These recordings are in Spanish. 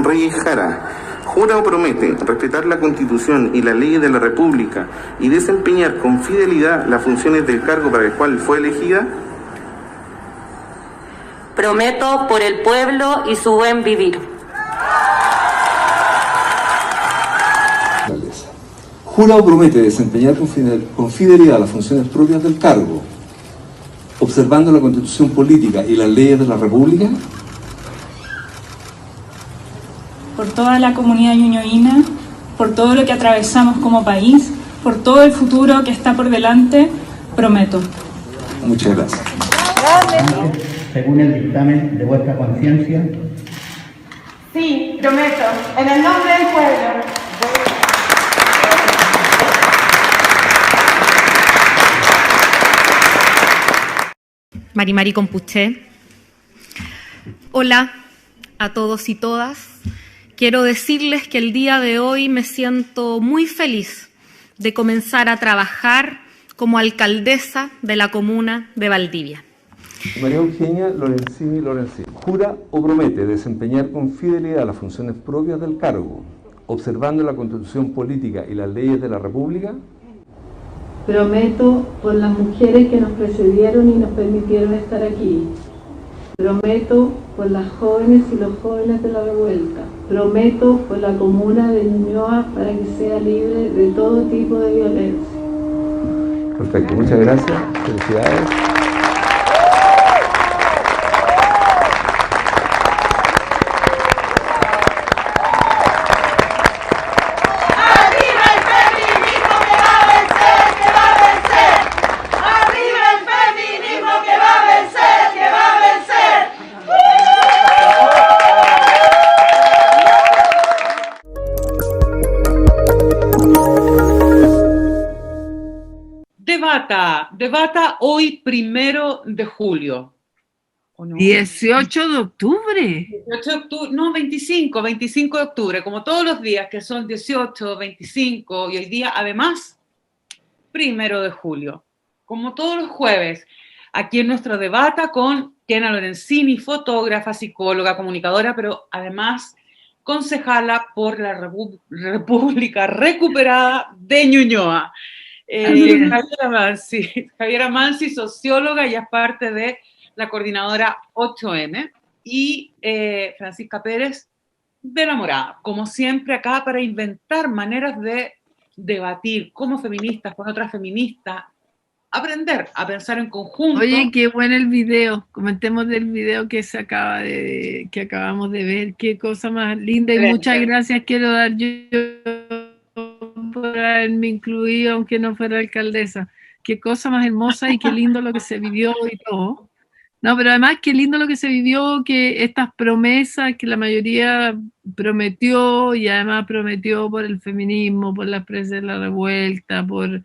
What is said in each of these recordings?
Reyes Jara, ¿jura o promete respetar la Constitución y las leyes de la República y desempeñar con fidelidad las funciones del cargo para el cual fue elegida? Prometo por el pueblo y su buen vivir. ¿Jura o promete desempeñar con fidelidad las funciones propias del cargo, observando la Constitución política y las leyes de la República? Por toda la comunidad ñuñoína, por todo lo que atravesamos como país, por todo el futuro que está por delante, prometo. Muchas gracias. Según el dictamen de vuestra conciencia. Sí, prometo, en el nombre del pueblo. Mari Compuché. Hola a todos y todas. Quiero decirles que el día de hoy me siento muy feliz de comenzar a trabajar como alcaldesa de la comuna de Valdivia. María Eugenia Lorenzini, ¿jura o promete desempeñar con fidelidad las funciones propias del cargo, observando la Constitución política y las leyes de la República? Prometo por las mujeres que nos precedieron y nos permitieron estar aquí. Prometo por las jóvenes y los jóvenes de la revuelta. Prometo por la comuna de Ñuñoa para que sea libre de todo tipo de violencia. Perfecto, muchas gracias. Felicidades. Debata hoy 1 de julio. ¿O no? 18 de octubre. 18 de octubre, no, 25 de octubre, como todos los días que son 18, 25 y hoy día además 1 de julio. Como todos los jueves, aquí en nuestro Debata con Kena Lorenzini, fotógrafa, psicóloga, comunicadora, pero además concejala por la República Recuperada de Ñuñoa. Javiera Mansi, socióloga y es parte de la coordinadora 8M, y Francisca Pérez de La Morada, como siempre acá para inventar maneras de debatir como feministas con otras feministas, aprender a pensar en conjunto. Oye, qué bueno el video, comentemos del video que que acabamos de ver, qué cosa más linda y muchas gracias quiero dar yo por haberme incluido, aunque no fuera alcaldesa. Qué cosa más hermosa y qué lindo lo que se vivió y todo. No, pero además qué lindo lo que se vivió, que estas promesas que la mayoría prometió y además prometió por el feminismo, por la presa de la revuelta, por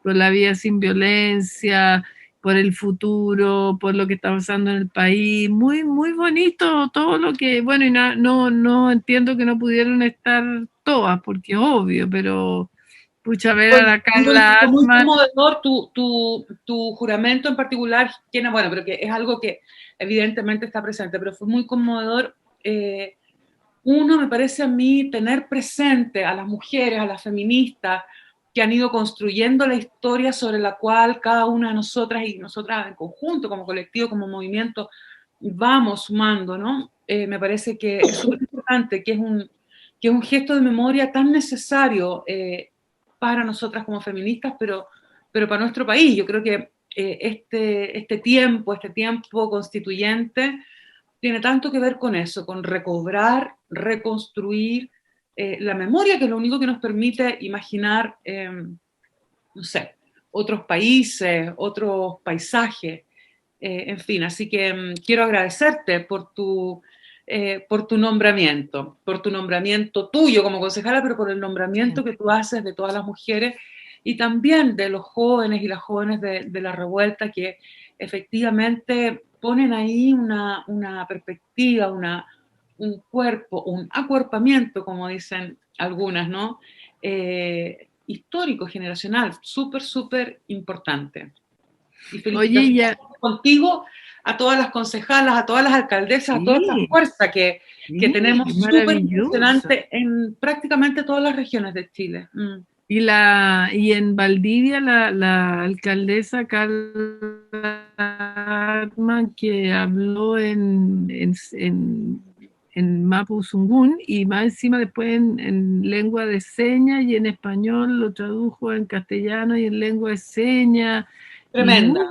la vía sin violencia, por el futuro, por lo que está pasando en el país. Muy, muy bonito todo lo que, bueno, y no entiendo que no pudieron estar todas, porque es obvio, pero pucha, ver a la Carla muy Armas. conmovedor tu juramento en particular, Kena, bueno, pero que es algo que evidentemente está presente, pero fue muy conmovedor. Uno, me parece a mí, tener presente a las mujeres, a las feministas, que han ido construyendo la historia sobre la cual cada una de nosotras y nosotras en conjunto, como colectivo, como movimiento, vamos sumando, ¿no? Me parece que es súper importante, que es un gesto de memoria tan necesario para nosotras como feministas, pero para nuestro país. Yo creo que este tiempo constituyente tiene tanto que ver con eso, con recobrar, reconstruir la memoria, que es lo único que nos permite imaginar, no sé, otros países, otros paisajes, en fin. Así que quiero agradecerte por tu nombramiento tuyo como concejala, pero por el nombramiento que tú haces de todas las mujeres y también de los jóvenes y las jóvenes de la revuelta, que efectivamente ponen ahí una perspectiva, un cuerpo, un acuerpamiento, como dicen algunas, ¿no? Histórico, generacional, súper, súper importante. Y felicitaciones. Oye, ya Contigo a todas las concejalas, a todas las alcaldesas, a toda esta fuerza que tenemos súper impresionante en prácticamente todas las regiones de Chile. Y en Valdivia la alcaldesa Carla Hartmann, que habló en mapuzungún y más encima después en lengua de señas y en español lo tradujo en castellano y en lengua de señas. Tremenda.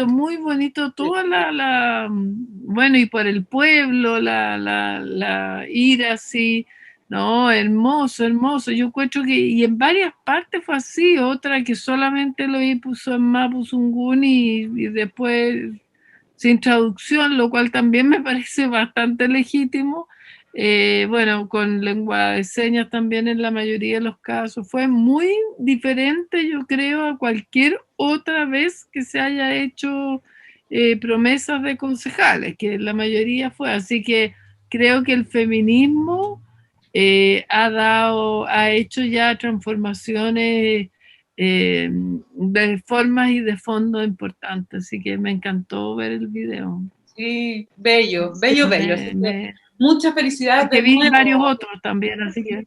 Muy bonito, toda bueno, y por el pueblo, la ira así, no, hermoso, hermoso. Yo encuentro que, y en varias partes fue así, otra que solamente lo puso en mapuzungún y después sin traducción, lo cual también me parece bastante legítimo. Bueno, con lengua de señas también en la mayoría de los casos. Fue muy diferente, yo creo, a cualquier otra vez que se haya hecho promesas de concejales, que la mayoría fue. Así que creo que el feminismo ha hecho ya transformaciones de formas y de fondo importantes. Así que me encantó ver el video. Sí, bello. Muchas felicidades. Que vi varios otros también, así que.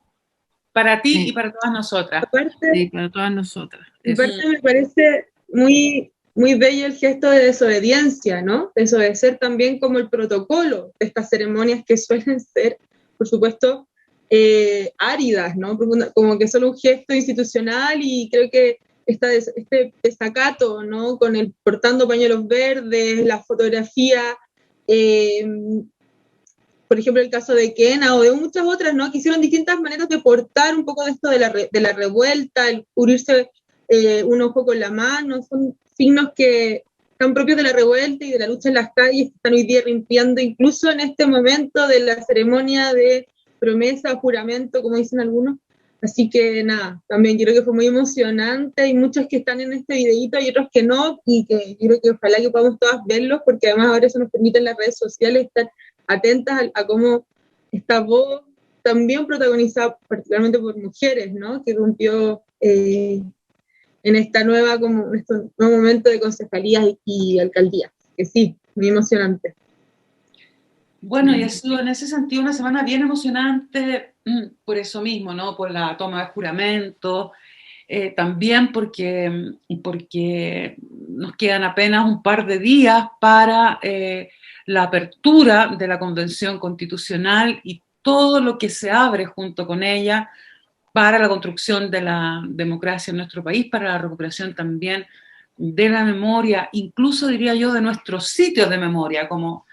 Para ti y para todas nosotras. Sí, para todas nosotras. Aparte me parece muy, muy bello el gesto de desobediencia, ¿no? Desobedecer también como el protocolo de estas ceremonias que suelen ser, por supuesto, áridas, ¿no? Como que solo un gesto institucional, y creo que este desacato, ¿no? Con el portando pañuelos verdes, la fotografía, por ejemplo, el caso de Kena o de muchas otras, ¿no? Que hicieron distintas maneras de portar un poco de esto de la revuelta, el cubrirse un ojo con la mano, son signos que están propios de la revuelta y de la lucha en las calles, que están hoy día irrumpiendo incluso en este momento de la ceremonia de promesa o juramento, como dicen algunos. Así que nada, también creo que fue muy emocionante. Hay muchos que están en este videíto y otros que no, y que yo creo que ojalá que podamos todas verlos, porque además ahora eso nos permite en las redes sociales estar atentas a cómo esta voz, también protagonizada particularmente por mujeres, ¿no? Que rompió en este nuevo momento de concejalías y alcaldías, que sí, muy emocionante. Bueno, y ha sido en ese sentido una semana bien emocionante por eso mismo, ¿no? Por la toma de juramento, también porque nos quedan apenas un par de días para la apertura de la Convención Constitucional y todo lo que se abre junto con ella para la construcción de la democracia en nuestro país, para la recuperación también de la memoria, incluso diría yo de nuestros sitios de memoria, como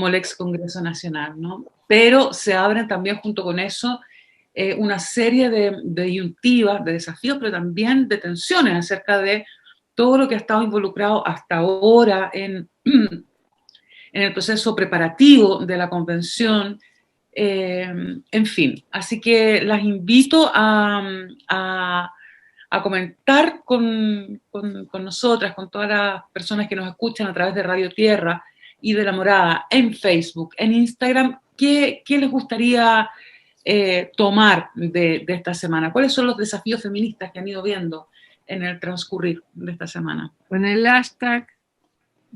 el ex Congreso Nacional, ¿no? Pero se abren también junto con eso una serie de disyuntivas, de desafíos, pero también de tensiones acerca de todo lo que ha estado involucrado hasta ahora en el proceso preparativo de la convención, en fin. Así que las invito a comentar con nosotras, con todas las personas que nos escuchan a través de Radio Tierra y de La Morada, en Facebook, en Instagram, qué les gustaría tomar de esta semana. ¿Cuáles son los desafíos feministas que han ido viendo en el transcurrir de esta semana? Con el hashtag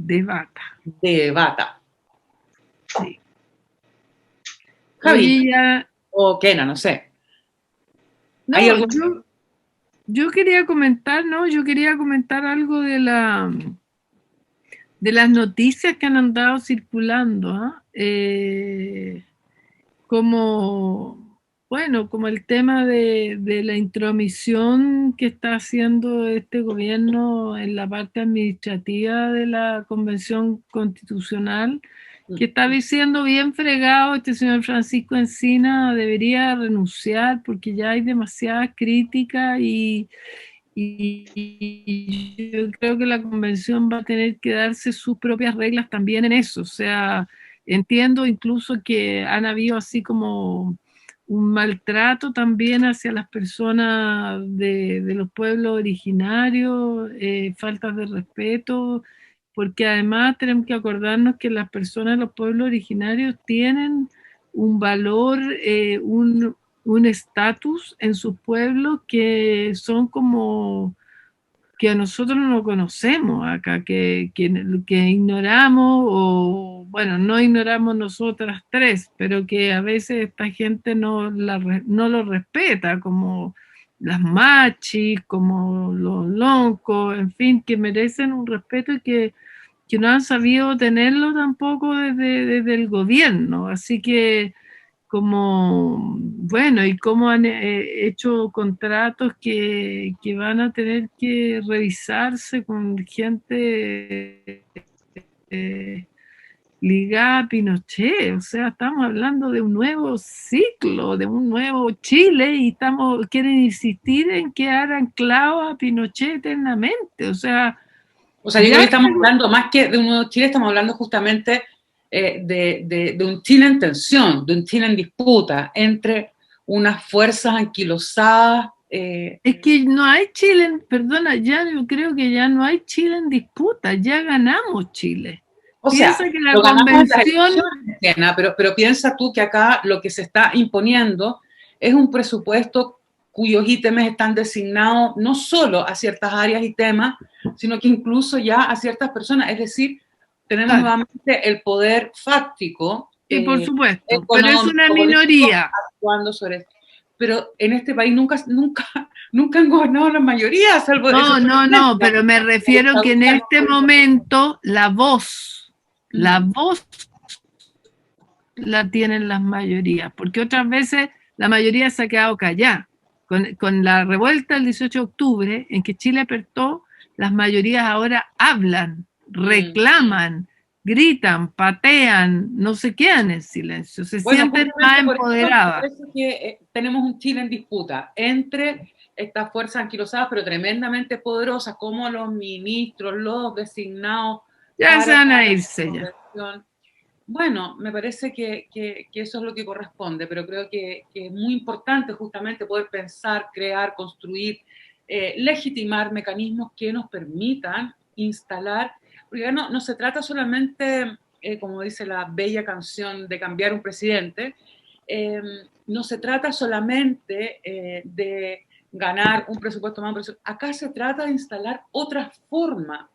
Debata. Debata. Sí. Javi, o Kena, no sé. No, ¿Hay algún... yo quería comentar, ¿no? Yo quería comentar algo de las noticias que han andado circulando, ¿eh? Como el tema de la intromisión que está haciendo este gobierno en la parte administrativa de la Convención Constitucional, que está diciendo bien fregado, este señor Francisco Encina debería renunciar porque ya hay demasiada crítica y yo creo que la convención va a tener que darse sus propias reglas también en eso. O sea, entiendo incluso que han habido así como un maltrato también hacia las personas de los pueblos originarios, faltas de respeto, porque además tenemos que acordarnos que las personas de los pueblos originarios tienen un valor, un estatus en sus pueblos que son como que a nosotros no conocemos acá, que ignoramos, o bueno, no ignoramos nosotras tres, pero que a veces esta gente no lo respeta, como las machis, como los loncos, en fin, que merecen un respeto y que no han sabido tenerlo tampoco desde el gobierno. Así que como, bueno, y cómo han hecho contratos que van a tener que revisarse con gente ligada a Pinochet. O sea, estamos hablando de un nuevo ciclo, de un nuevo Chile, y quieren insistir en quedar anclados a Pinochet eternamente. O sea, yo creo que estamos hablando más que de un nuevo Chile, estamos hablando justamente de un Chile en tensión, de un Chile en disputa entre unas fuerzas anquilosadas. Es que no hay Chile, perdona, ya yo creo que ya no hay Chile en disputa, ya ganamos Chile. O piensa sea, que la convención... pero piensa tú que acá lo que se está imponiendo es un presupuesto cuyos ítems están designados no solo a ciertas áreas y temas, sino que incluso ya a ciertas personas, es decir, tenemos nuevamente el poder fáctico. Sí, por supuesto, pero es una minoría. Pero en este país nunca han gobernado la mayoría, salvo... No, pero me refiero que en este momento la voz la tienen las mayorías, porque otras veces la mayoría se ha quedado callada. Con la revuelta del 18 de octubre, en que Chile apertó, las mayorías ahora hablan, reclaman, gritan, patean, no se quedan en silencio, se sienten más empoderadas. Por eso que tenemos un Chile en disputa entre estas fuerzas anquilosadas, pero tremendamente poderosas, como los ministros, los designados. Ya se van a irse ya. Bueno, me parece que eso es lo que corresponde, pero creo que es muy importante justamente poder pensar, crear, construir, legitimar mecanismos que nos permitan instalar, porque no se trata solamente, como dice la bella canción, de cambiar un presidente, no se trata solamente de ganar un presupuesto más, acá se trata de instalar otra forma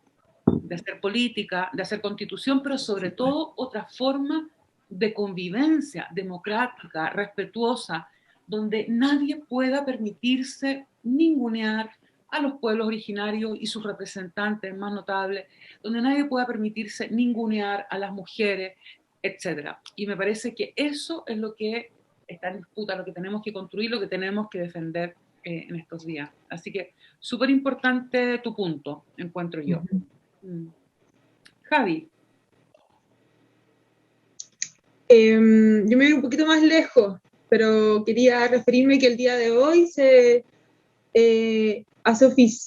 de hacer política, de hacer constitución, pero sobre todo otra forma de convivencia democrática, respetuosa, donde nadie pueda permitirse ningunear a los pueblos originarios y sus representantes más notables, donde nadie pueda permitirse ningunear a las mujeres, etc. Y me parece que eso es lo que está en disputa, lo que tenemos que construir, lo que tenemos que defender en estos días. Así que súper importante tu punto, encuentro yo. Javi. Yo me voy un poquito más lejos, pero quería referirme que el día de hoy se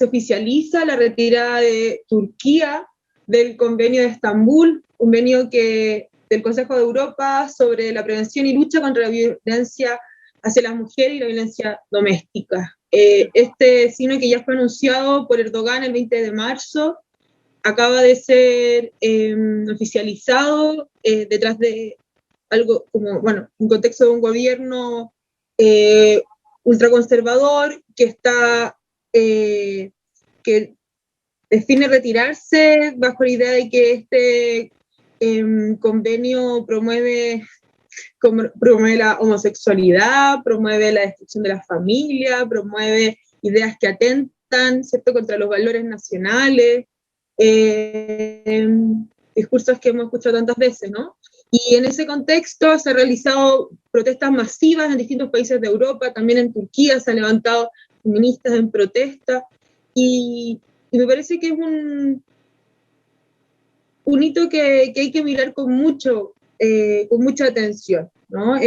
oficializa la retirada de Turquía del Convenio de Estambul, convenio del Consejo de Europa sobre la prevención y lucha contra la violencia hacia las mujeres y la violencia doméstica. Este signo que ya fue anunciado por Erdogan el 20 de marzo, acaba de ser oficializado detrás de algo como, bueno, un contexto de un gobierno ultraconservador que define retirarse bajo la idea de que este convenio promueve la homosexualidad, promueve la destrucción de la familia, promueve ideas que atentan, ¿cierto?, contra los valores nacionales, discursos que hemos escuchado tantas veces, ¿no? Y en ese contexto se han realizado protestas masivas en distintos países de Europa, también en Turquía se han levantado feministas en protesta, y me parece que es un hito que hay que mirar con mucha atención, ¿no?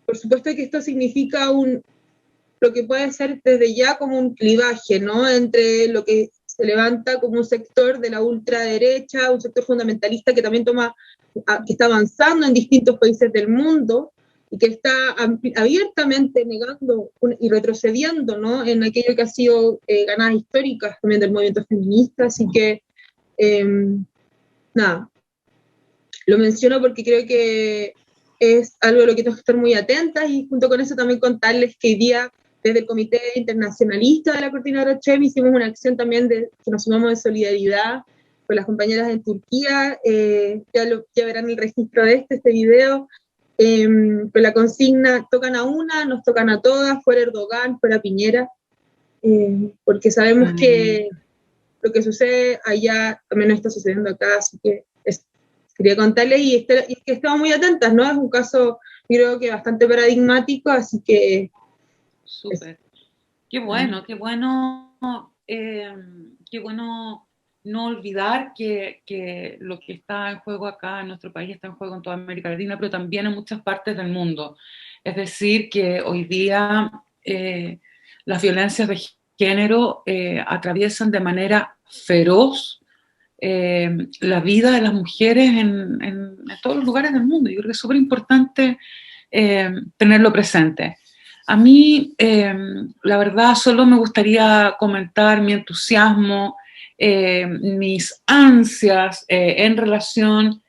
Por supuesto que esto significa lo que puede ser desde ya como un clivaje, ¿no?, entre lo que se levanta como un sector de la ultraderecha, un sector fundamentalista que también que está avanzando en distintos países del mundo y que está abiertamente negando y retrocediendo, ¿no?, en aquello que ha sido ganadas históricas también del movimiento feminista. Así que, nada, lo menciono porque creo que es algo a lo que tenemos que estar muy atentas, y junto con eso también contarles que hoy día desde el Comité Internacionalista de la Coordinadora CHEM hicimos una acción también que nos sumamos de solidaridad con las compañeras en Turquía, ya verán el registro de este video, con la consigna tocan a una, nos tocan a todas, fuera Erdogan, fuera Piñera, porque sabemos que lo que sucede allá también no está sucediendo acá, así que quería contarles y que estamos muy atentas, ¿no? Es un caso, creo que bastante paradigmático, así que... Súper. Qué bueno, qué bueno no olvidar que lo que está en juego acá en nuestro país está en juego en toda América Latina, pero también en muchas partes del mundo. Es decir, que hoy día las violencias de género atraviesan de manera feroz la vida de las mujeres en todos los lugares del mundo. Yo creo que es súper importante tenerlo presente. A mí, la verdad, solo me gustaría comentar mi entusiasmo, mis ansias en relación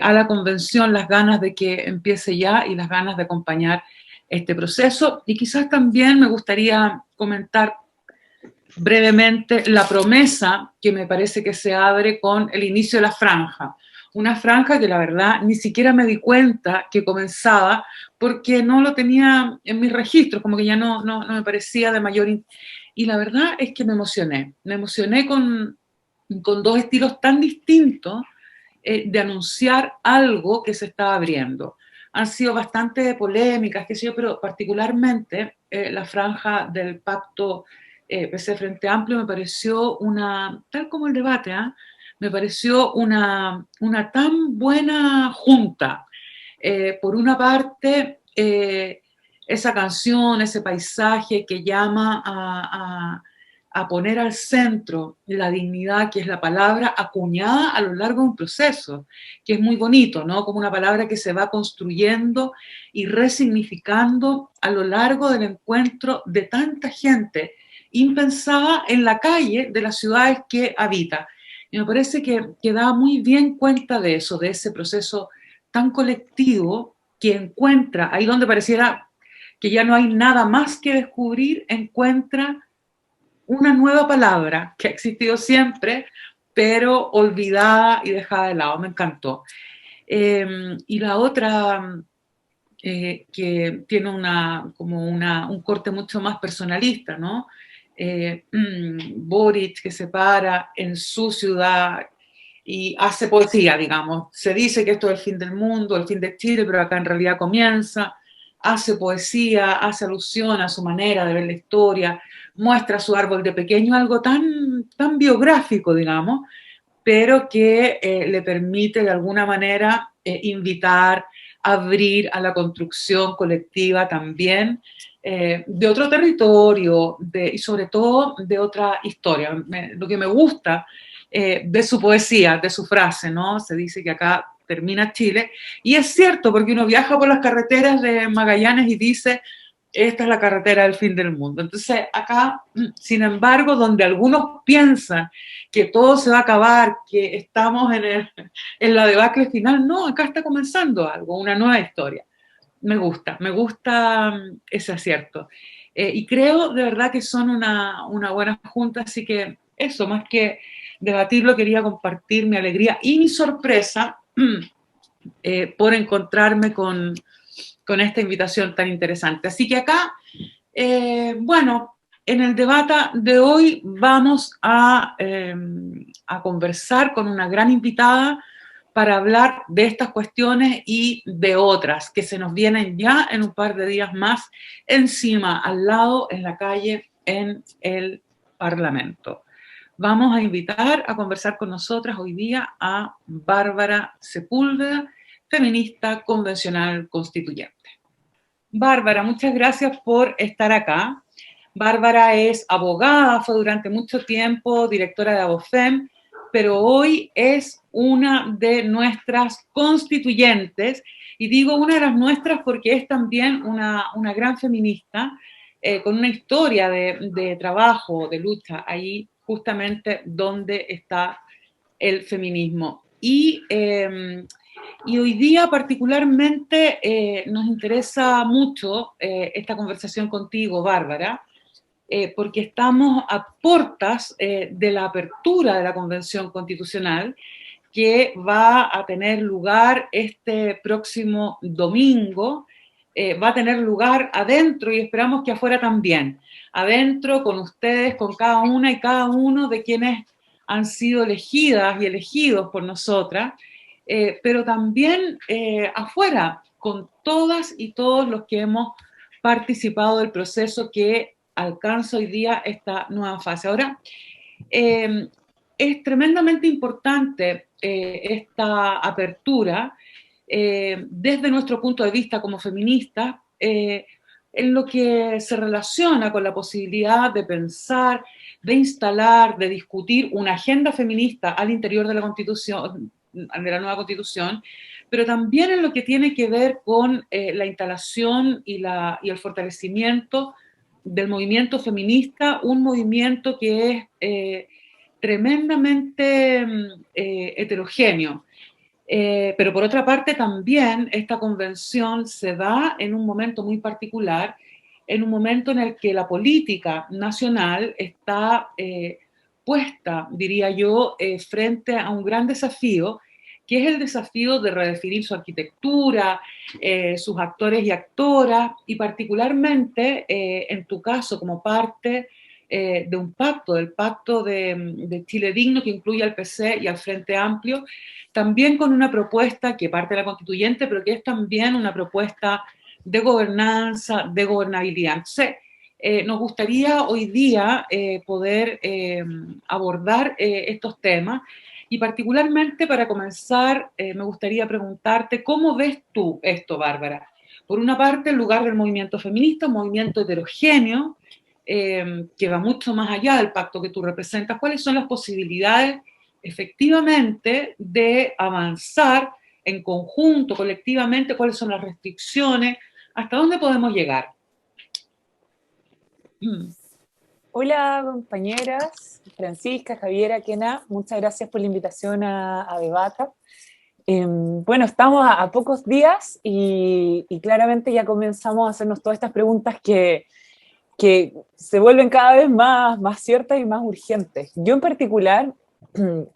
a la convención, las ganas de que empiece ya y las ganas de acompañar este proceso. Y quizás también me gustaría comentar brevemente la promesa que me parece que se abre con el inicio de la franja. Una franja que la verdad ni siquiera me di cuenta que comenzaba porque no lo tenía en mis registros, como que ya no me parecía de mayor... Y la verdad es que me emocioné con dos estilos tan distintos de anunciar algo que se estaba abriendo. Han sido bastante polémicas, qué sé yo, pero particularmente la franja del pacto PC Frente Amplio me pareció tal como el debate, me pareció una tan buena junta. Por una parte, esa canción, ese paisaje que llama a poner al centro la dignidad, que es la palabra acuñada a lo largo de un proceso, que es muy bonito, ¿no? Como una palabra que se va construyendo y resignificando a lo largo del encuentro de tanta gente impensada en la calle de las ciudades que habita. Y me parece que da muy bien cuenta de eso, de ese proceso tan colectivo que encuentra, ahí donde pareciera que ya no hay nada más que descubrir, encuentra una nueva palabra que ha existido siempre, pero olvidada y dejada de lado. Me encantó. Y la otra, que tiene un corte mucho más personalista, ¿no? Boric, que se para en su ciudad y hace poesía, digamos. Se dice que esto es el fin del mundo, el fin de Chile, pero acá en realidad comienza. Hace poesía, hace alusión a su manera de ver la historia, muestra su árbol de pequeño, algo tan biográfico, digamos, pero que le permite de alguna manera invitar, abrir a la construcción colectiva también de otro territorio y sobre todo de otra historia. Lo que me gusta de su poesía, de su frase, ¿no? Se dice que acá termina Chile, y es cierto, porque uno viaja por las carreteras de Magallanes y dice, esta es la carretera del fin del mundo. Entonces acá, sin embargo, donde algunos piensan que todo se va a acabar, que estamos en la debacle final, no, acá está comenzando algo, una nueva historia. Me gusta ese acierto. Y creo de verdad que son una buena junta, así que eso, más que debatirlo, quería compartir mi alegría y mi sorpresa por encontrarme con esta invitación tan interesante. Así que acá, bueno, en el debate de hoy vamos a conversar con una gran invitada para hablar de estas cuestiones y de otras que se nos vienen ya en un par de días más encima, al lado, en la calle, en el Parlamento. Vamos a invitar a conversar con nosotras hoy día a Bárbara Sepúlveda, feminista convencional constituyente. Bárbara, muchas gracias por estar acá. Bárbara es abogada, fue durante mucho tiempo directora de Abofem, pero hoy es una de nuestras constituyentes, y digo una de las nuestras porque es también una gran feminista, con una historia de trabajo, de lucha, ahí justamente donde está el feminismo. Y Y hoy día particularmente nos interesa mucho esta conversación contigo, Bárbara, porque estamos a puertas de la apertura de la Convención Constitucional, que va a tener lugar este próximo domingo. Va a tener lugar adentro y esperamos que afuera también. Adentro con ustedes, con cada una y cada uno de quienes han sido elegidas y elegidos por nosotras, pero también afuera, con todas y todos los que hemos participado del proceso que alcanza hoy día esta nueva fase. Ahora, es tremendamente importante esta apertura desde nuestro punto de vista como feministas, en lo que se relaciona con la posibilidad de pensar, de instalar, de discutir una agenda feminista al interior de la Constitución, de la nueva Constitución, pero también en lo que tiene que ver con la instalación y el fortalecimiento del movimiento feminista, un movimiento que es tremendamente heterogéneo. Pero por otra parte también esta convención se da en un momento muy particular, en un momento en el que la política nacional está puesta, diría yo, frente a un gran desafío, que es el desafío de redefinir su arquitectura, sus actores y actoras, y particularmente en tu caso como parte de un pacto, del pacto de Chile Digno, que incluye al PC y al Frente Amplio, también con una propuesta que parte de la constituyente, pero que es también una propuesta de gobernanza, de gobernabilidad. Entonces, nos gustaría hoy día poder abordar estos temas, y particularmente para comenzar me gustaría preguntarte cómo ves tú esto, Bárbara. Por una parte, el lugar del movimiento feminista, un movimiento heterogéneo, que va mucho más allá del pacto que tú representas. ¿Cuáles son las posibilidades efectivamente de avanzar en conjunto, colectivamente? ¿Cuáles son las restricciones? ¿Hasta dónde podemos llegar? Hola compañeras, Francisca, Javiera, Kena, muchas gracias por la invitación a Debata. Bueno, estamos a pocos días y claramente ya comenzamos a hacernos todas estas preguntas que se vuelven cada vez más ciertas y más urgentes. Yo en particular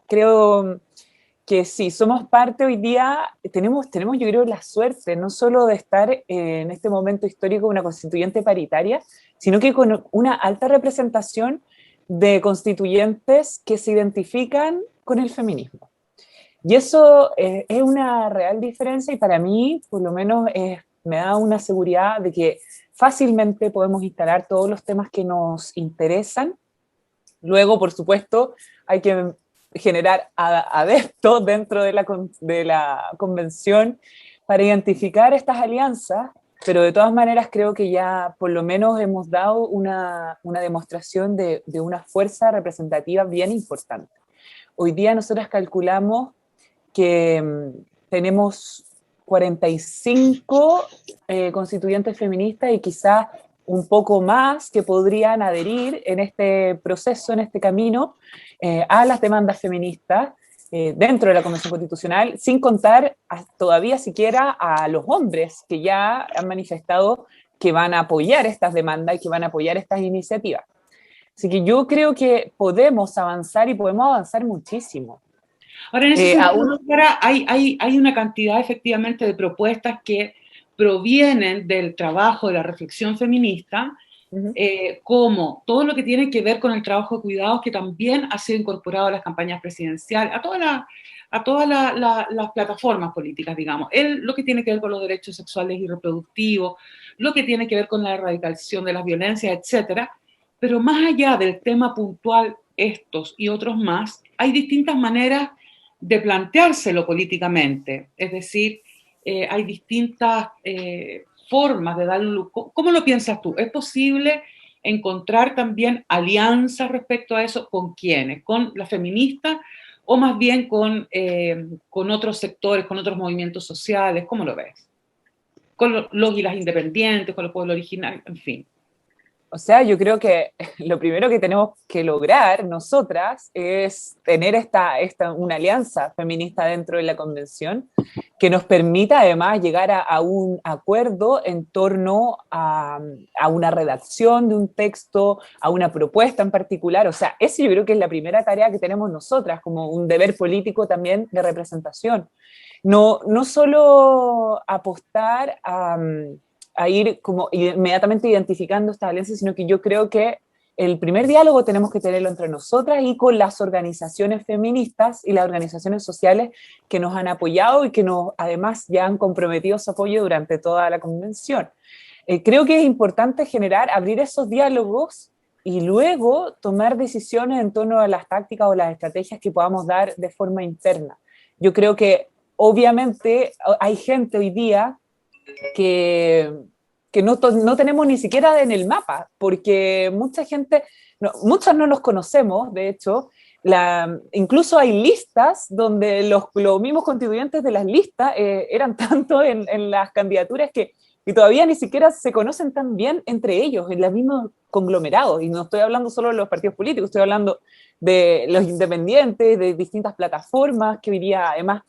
creo que sí, somos parte hoy día, tenemos yo creo la suerte no solo de estar en este momento histórico una constituyente paritaria, sino que con una alta representación de constituyentes que se identifican con el feminismo. Y eso es una real diferencia, y para mí, por lo menos, me da una seguridad de que fácilmente podemos instalar todos los temas que nos interesan. Luego, por supuesto, hay que generar adeptos dentro de la convención para identificar estas alianzas, pero de todas maneras creo que ya por lo menos hemos dado una demostración de una fuerza representativa bien importante. Hoy día nosotras calculamos que tenemos 45 constituyentes feministas y quizás un poco más que podrían adherir en este proceso, en este camino, a las demandas feministas dentro de la Convención Constitucional, sin contar todavía siquiera a los hombres que ya han manifestado que van a apoyar estas demandas y que van a apoyar estas iniciativas. Así que yo creo que podemos avanzar y podemos avanzar muchísimo. Ahora, en ese sentido, hay una cantidad efectivamente de propuestas que provienen del trabajo de la reflexión feminista, como todo lo que tiene que ver con el trabajo de cuidados, que también ha sido incorporado a las campañas presidenciales, a todas las plataformas políticas, digamos. Lo que tiene que ver con los derechos sexuales y reproductivos, lo que tiene que ver con la erradicación de las violencias, etcétera. Pero más allá del tema puntual, estos y otros más, hay distintas maneras de planteárselo políticamente. Es decir, hay distintas formas de darle. ¿Cómo lo piensas tú? ¿Es posible encontrar también alianzas respecto a eso? ¿Con quiénes? ¿Con las feministas o más bien con otros sectores, con otros movimientos sociales? ¿Cómo lo ves? Con los y las independientes, con los pueblos originarios, en fin. O sea, yo creo que lo primero que tenemos que lograr nosotras es tener una alianza feminista dentro de la convención, que nos permita además llegar a un acuerdo en torno a una redacción de un texto, a una propuesta en particular. O sea, esa yo creo que es la primera tarea que tenemos nosotras, como un deber político también de representación. No solo apostar a ir como inmediatamente identificando estas alianzas, sino que yo creo que el primer diálogo tenemos que tenerlo entre nosotras y con las organizaciones feministas y las organizaciones sociales que nos han apoyado y que además ya han comprometido su apoyo durante toda la convención. Creo que es importante abrir esos diálogos y luego tomar decisiones en torno a las tácticas o las estrategias que podamos dar de forma interna. Yo creo que obviamente hay gente hoy día que no tenemos ni siquiera en el mapa, porque mucha gente, muchas no nos conocemos, de hecho, incluso hay listas donde los mismos constituyentes de las listas eran tanto en las candidaturas que todavía ni siquiera se conocen tan bien entre ellos, en los mismos conglomerados, y no estoy hablando solo de los partidos políticos, estoy hablando de los independientes, de distintas plataformas que hoy día además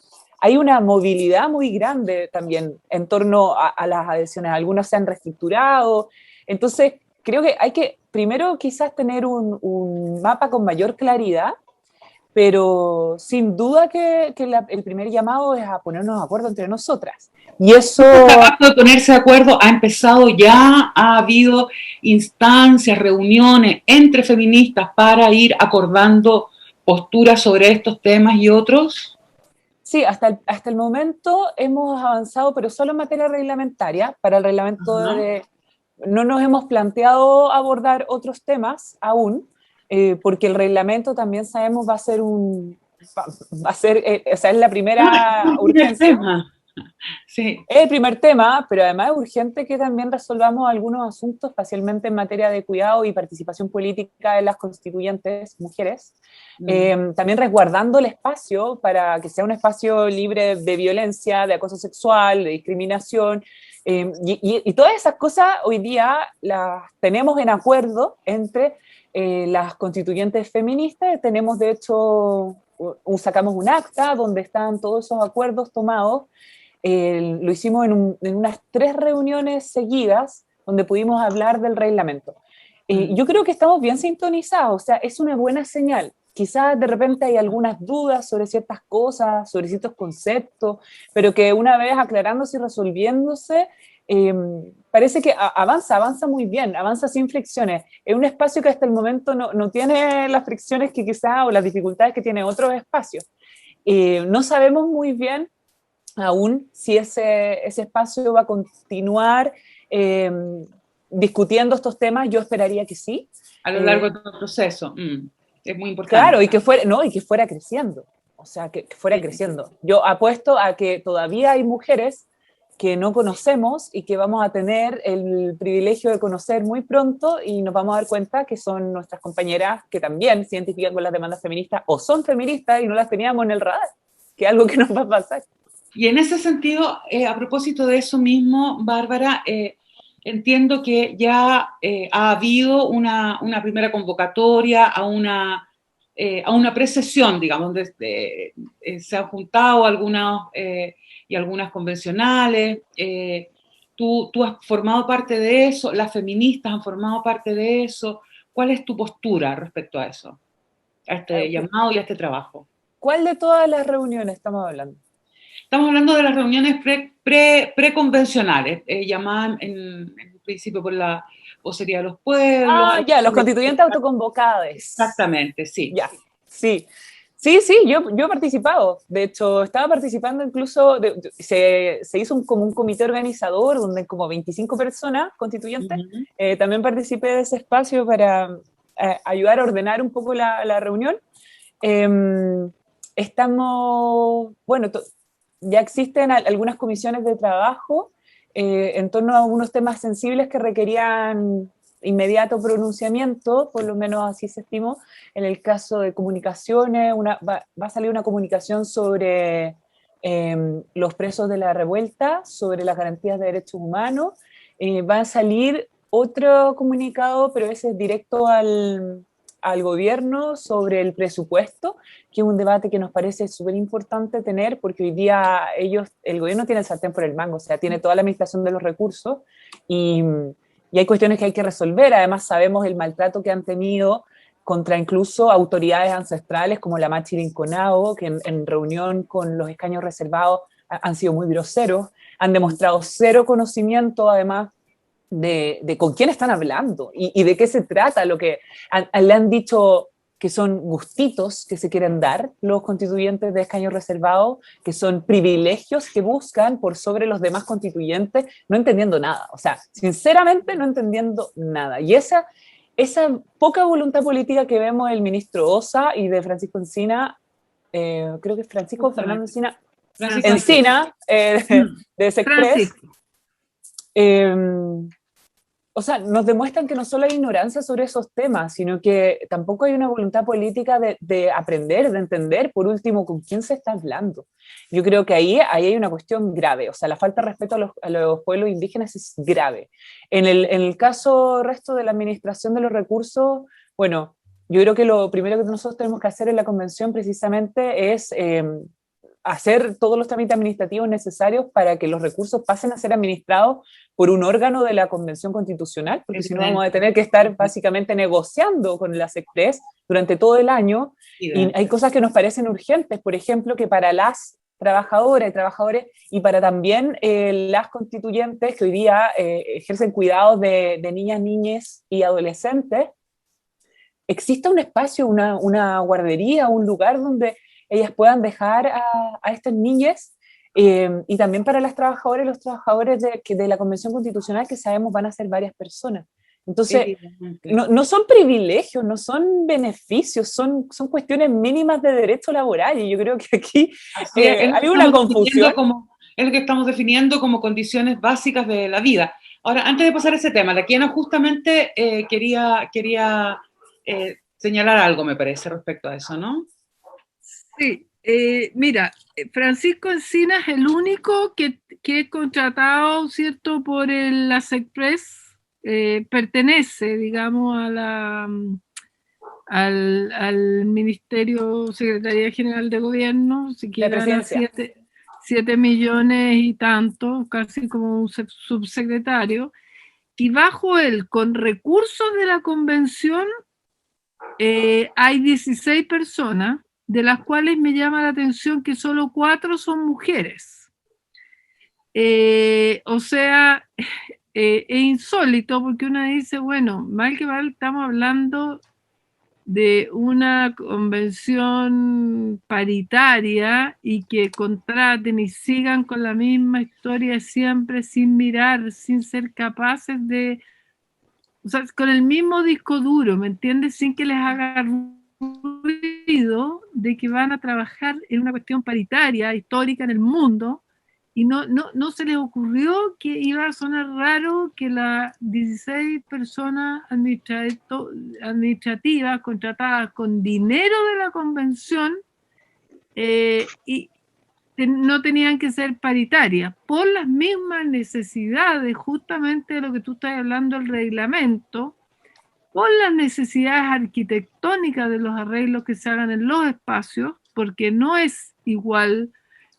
hay una movilidad muy grande también en torno a las adhesiones. Algunas se han reestructurado. Entonces, creo que hay que primero quizás tener un mapa con mayor claridad, pero sin duda que el primer llamado es a ponernos de acuerdo entre nosotras. Y eso... De ponerse de acuerdo ha empezado ya, ha habido instancias, reuniones entre feministas para ir acordando posturas sobre estos temas y otros. Sí, hasta el momento hemos avanzado, pero solo en materia reglamentaria. Para el reglamento no nos hemos planteado abordar otros temas aún, porque el reglamento también sabemos va a ser es la primera urgencia. Sí. Es el primer tema, pero además es urgente que también resolvamos algunos asuntos, especialmente en materia de cuidado y participación política de las constituyentes mujeres, también resguardando el espacio para que sea un espacio libre de violencia, de acoso sexual, de discriminación, y todas esas cosas hoy día las tenemos en acuerdo entre las constituyentes feministas. Tenemos de hecho, sacamos un acta donde están todos esos acuerdos tomados. Lo hicimos en unas 3 reuniones seguidas donde pudimos hablar del reglamento. Yo creo que estamos bien sintonizados, o sea, es una buena señal. Quizás de repente hay algunas dudas sobre ciertas cosas, sobre ciertos conceptos, pero que una vez aclarándose y resolviéndose, parece que avanza muy bien, avanza sin fricciones. Es un espacio que hasta el momento no tiene las fricciones que quizás, o las dificultades que tiene otros espacios. No sabemos muy bien aún si ese espacio va a continuar discutiendo estos temas. Yo esperaría que sí. A lo largo de todo el proceso. Es muy importante. Claro, y que fuera creciendo. O sea, que fuera creciendo. Yo apuesto a que todavía hay mujeres que no conocemos y que vamos a tener el privilegio de conocer muy pronto, y nos vamos a dar cuenta que son nuestras compañeras que también se identifican con las demandas feministas o son feministas y no las teníamos en el radar, que es algo que nos va a pasar. Y en ese sentido, a propósito de eso mismo, Bárbara, entiendo que ya ha habido una primera convocatoria a una precesión, digamos, se han juntado algunas y algunas convencionales. Tú has formado parte de eso, las feministas han formado parte de eso. ¿Cuál es tu postura respecto a eso, a este llamado y a este trabajo? ¿Cuál de todas las reuniones estamos hablando? Estamos hablando de las reuniones preconvencionales, llamadas en principio por la vocería de los pueblos. Ya, los constituyentes autoconvocados. Exactamente, sí. Ya, sí. Sí, yo he participado. De hecho, estaba participando incluso, se hizo como un comité organizador donde como 25 personas constituyentes. También participé de ese espacio para ayudar a ordenar un poco la reunión. Ya existen algunas comisiones de trabajo en torno a algunos temas sensibles que requerían inmediato pronunciamiento, por lo menos así se estimó. En el caso de comunicaciones, va a salir una comunicación sobre los presos de la revuelta, sobre las garantías de derechos humanos. Va a salir otro comunicado, pero ese es directo al gobierno sobre el presupuesto, que es un debate que nos parece súper importante tener, porque hoy día el gobierno tiene el sartén por el mango, o sea, tiene toda la administración de los recursos y hay cuestiones que hay que resolver. Además sabemos el maltrato que han tenido contra incluso autoridades ancestrales como la Machi Rinconado, que en reunión con los escaños reservados han sido muy groseros, han demostrado cero conocimiento además de con quién están hablando y de qué se trata, lo que le han dicho que son gustitos que se quieren dar los constituyentes de escaños reservados, que son privilegios que buscan por sobre los demás constituyentes, no entendiendo nada, o sea, sinceramente no entendiendo nada. Y esa poca voluntad política que vemos del ministro Osa y de Francisco Encina, creo que es Francisco Fernando Encina, de Sexpress, o sea, nos demuestran que no solo hay ignorancia sobre esos temas, sino que tampoco hay una voluntad política de aprender, de entender, por último, con quién se está hablando. Yo creo que ahí hay una cuestión grave, o sea, la falta de respeto a los pueblos indígenas es grave. En el caso resto de la administración de los recursos, bueno, yo creo que lo primero que nosotros tenemos que hacer en la convención precisamente es hacer todos los trámites administrativos necesarios para que los recursos pasen a ser administrados por un órgano de la Convención Constitucional, porque si no vamos a tener que estar básicamente negociando con la Sexpress durante todo el año, y hay cosas que nos parecen urgentes, por ejemplo, que para las trabajadoras y trabajadores, y para también las constituyentes que hoy día ejercen cuidados de niñas, niñes y adolescentes, exista un espacio, una guardería, un lugar donde ellas puedan dejar a estas niñas, y también para las trabajadoras y los trabajadores de la Convención Constitucional, que sabemos van a ser varias personas. Entonces, no son privilegios, no son beneficios, son cuestiones mínimas de derecho laboral, y yo creo que aquí hay una confusión. Es lo que estamos definiendo como condiciones básicas de la vida. Ahora, antes de pasar a ese tema, la Kiana justamente quería señalar algo, me parece, respecto a eso, ¿no? Sí, mira, Francisco Encina es el único que es contratado, ¿cierto?, por la Sexpress, pertenece, digamos, al Ministerio Secretaría General de Gobierno, si quieren 7 millones y tanto, casi como un subsecretario, y bajo él, con recursos de la convención, hay 16 personas, de las cuales me llama la atención que solo 4 son mujeres. O sea, es insólito, porque uno dice, bueno, mal que mal estamos hablando de una convención paritaria y que contraten y sigan con la misma historia siempre, sin mirar, sin ser capaces de, o sea, con el mismo disco duro, ¿me entiendes? Sin que les haga ruido de que van a trabajar en una cuestión paritaria, histórica en el mundo, y no se les ocurrió que iba a sonar raro que las 16 personas administrativas contratadas con dinero de la convención no tenían que ser paritarias, por las mismas necesidades, justamente de lo que tú estás hablando, el reglamento, por las necesidades arquitectónicas de los arreglos que se hagan en los espacios, porque no es igual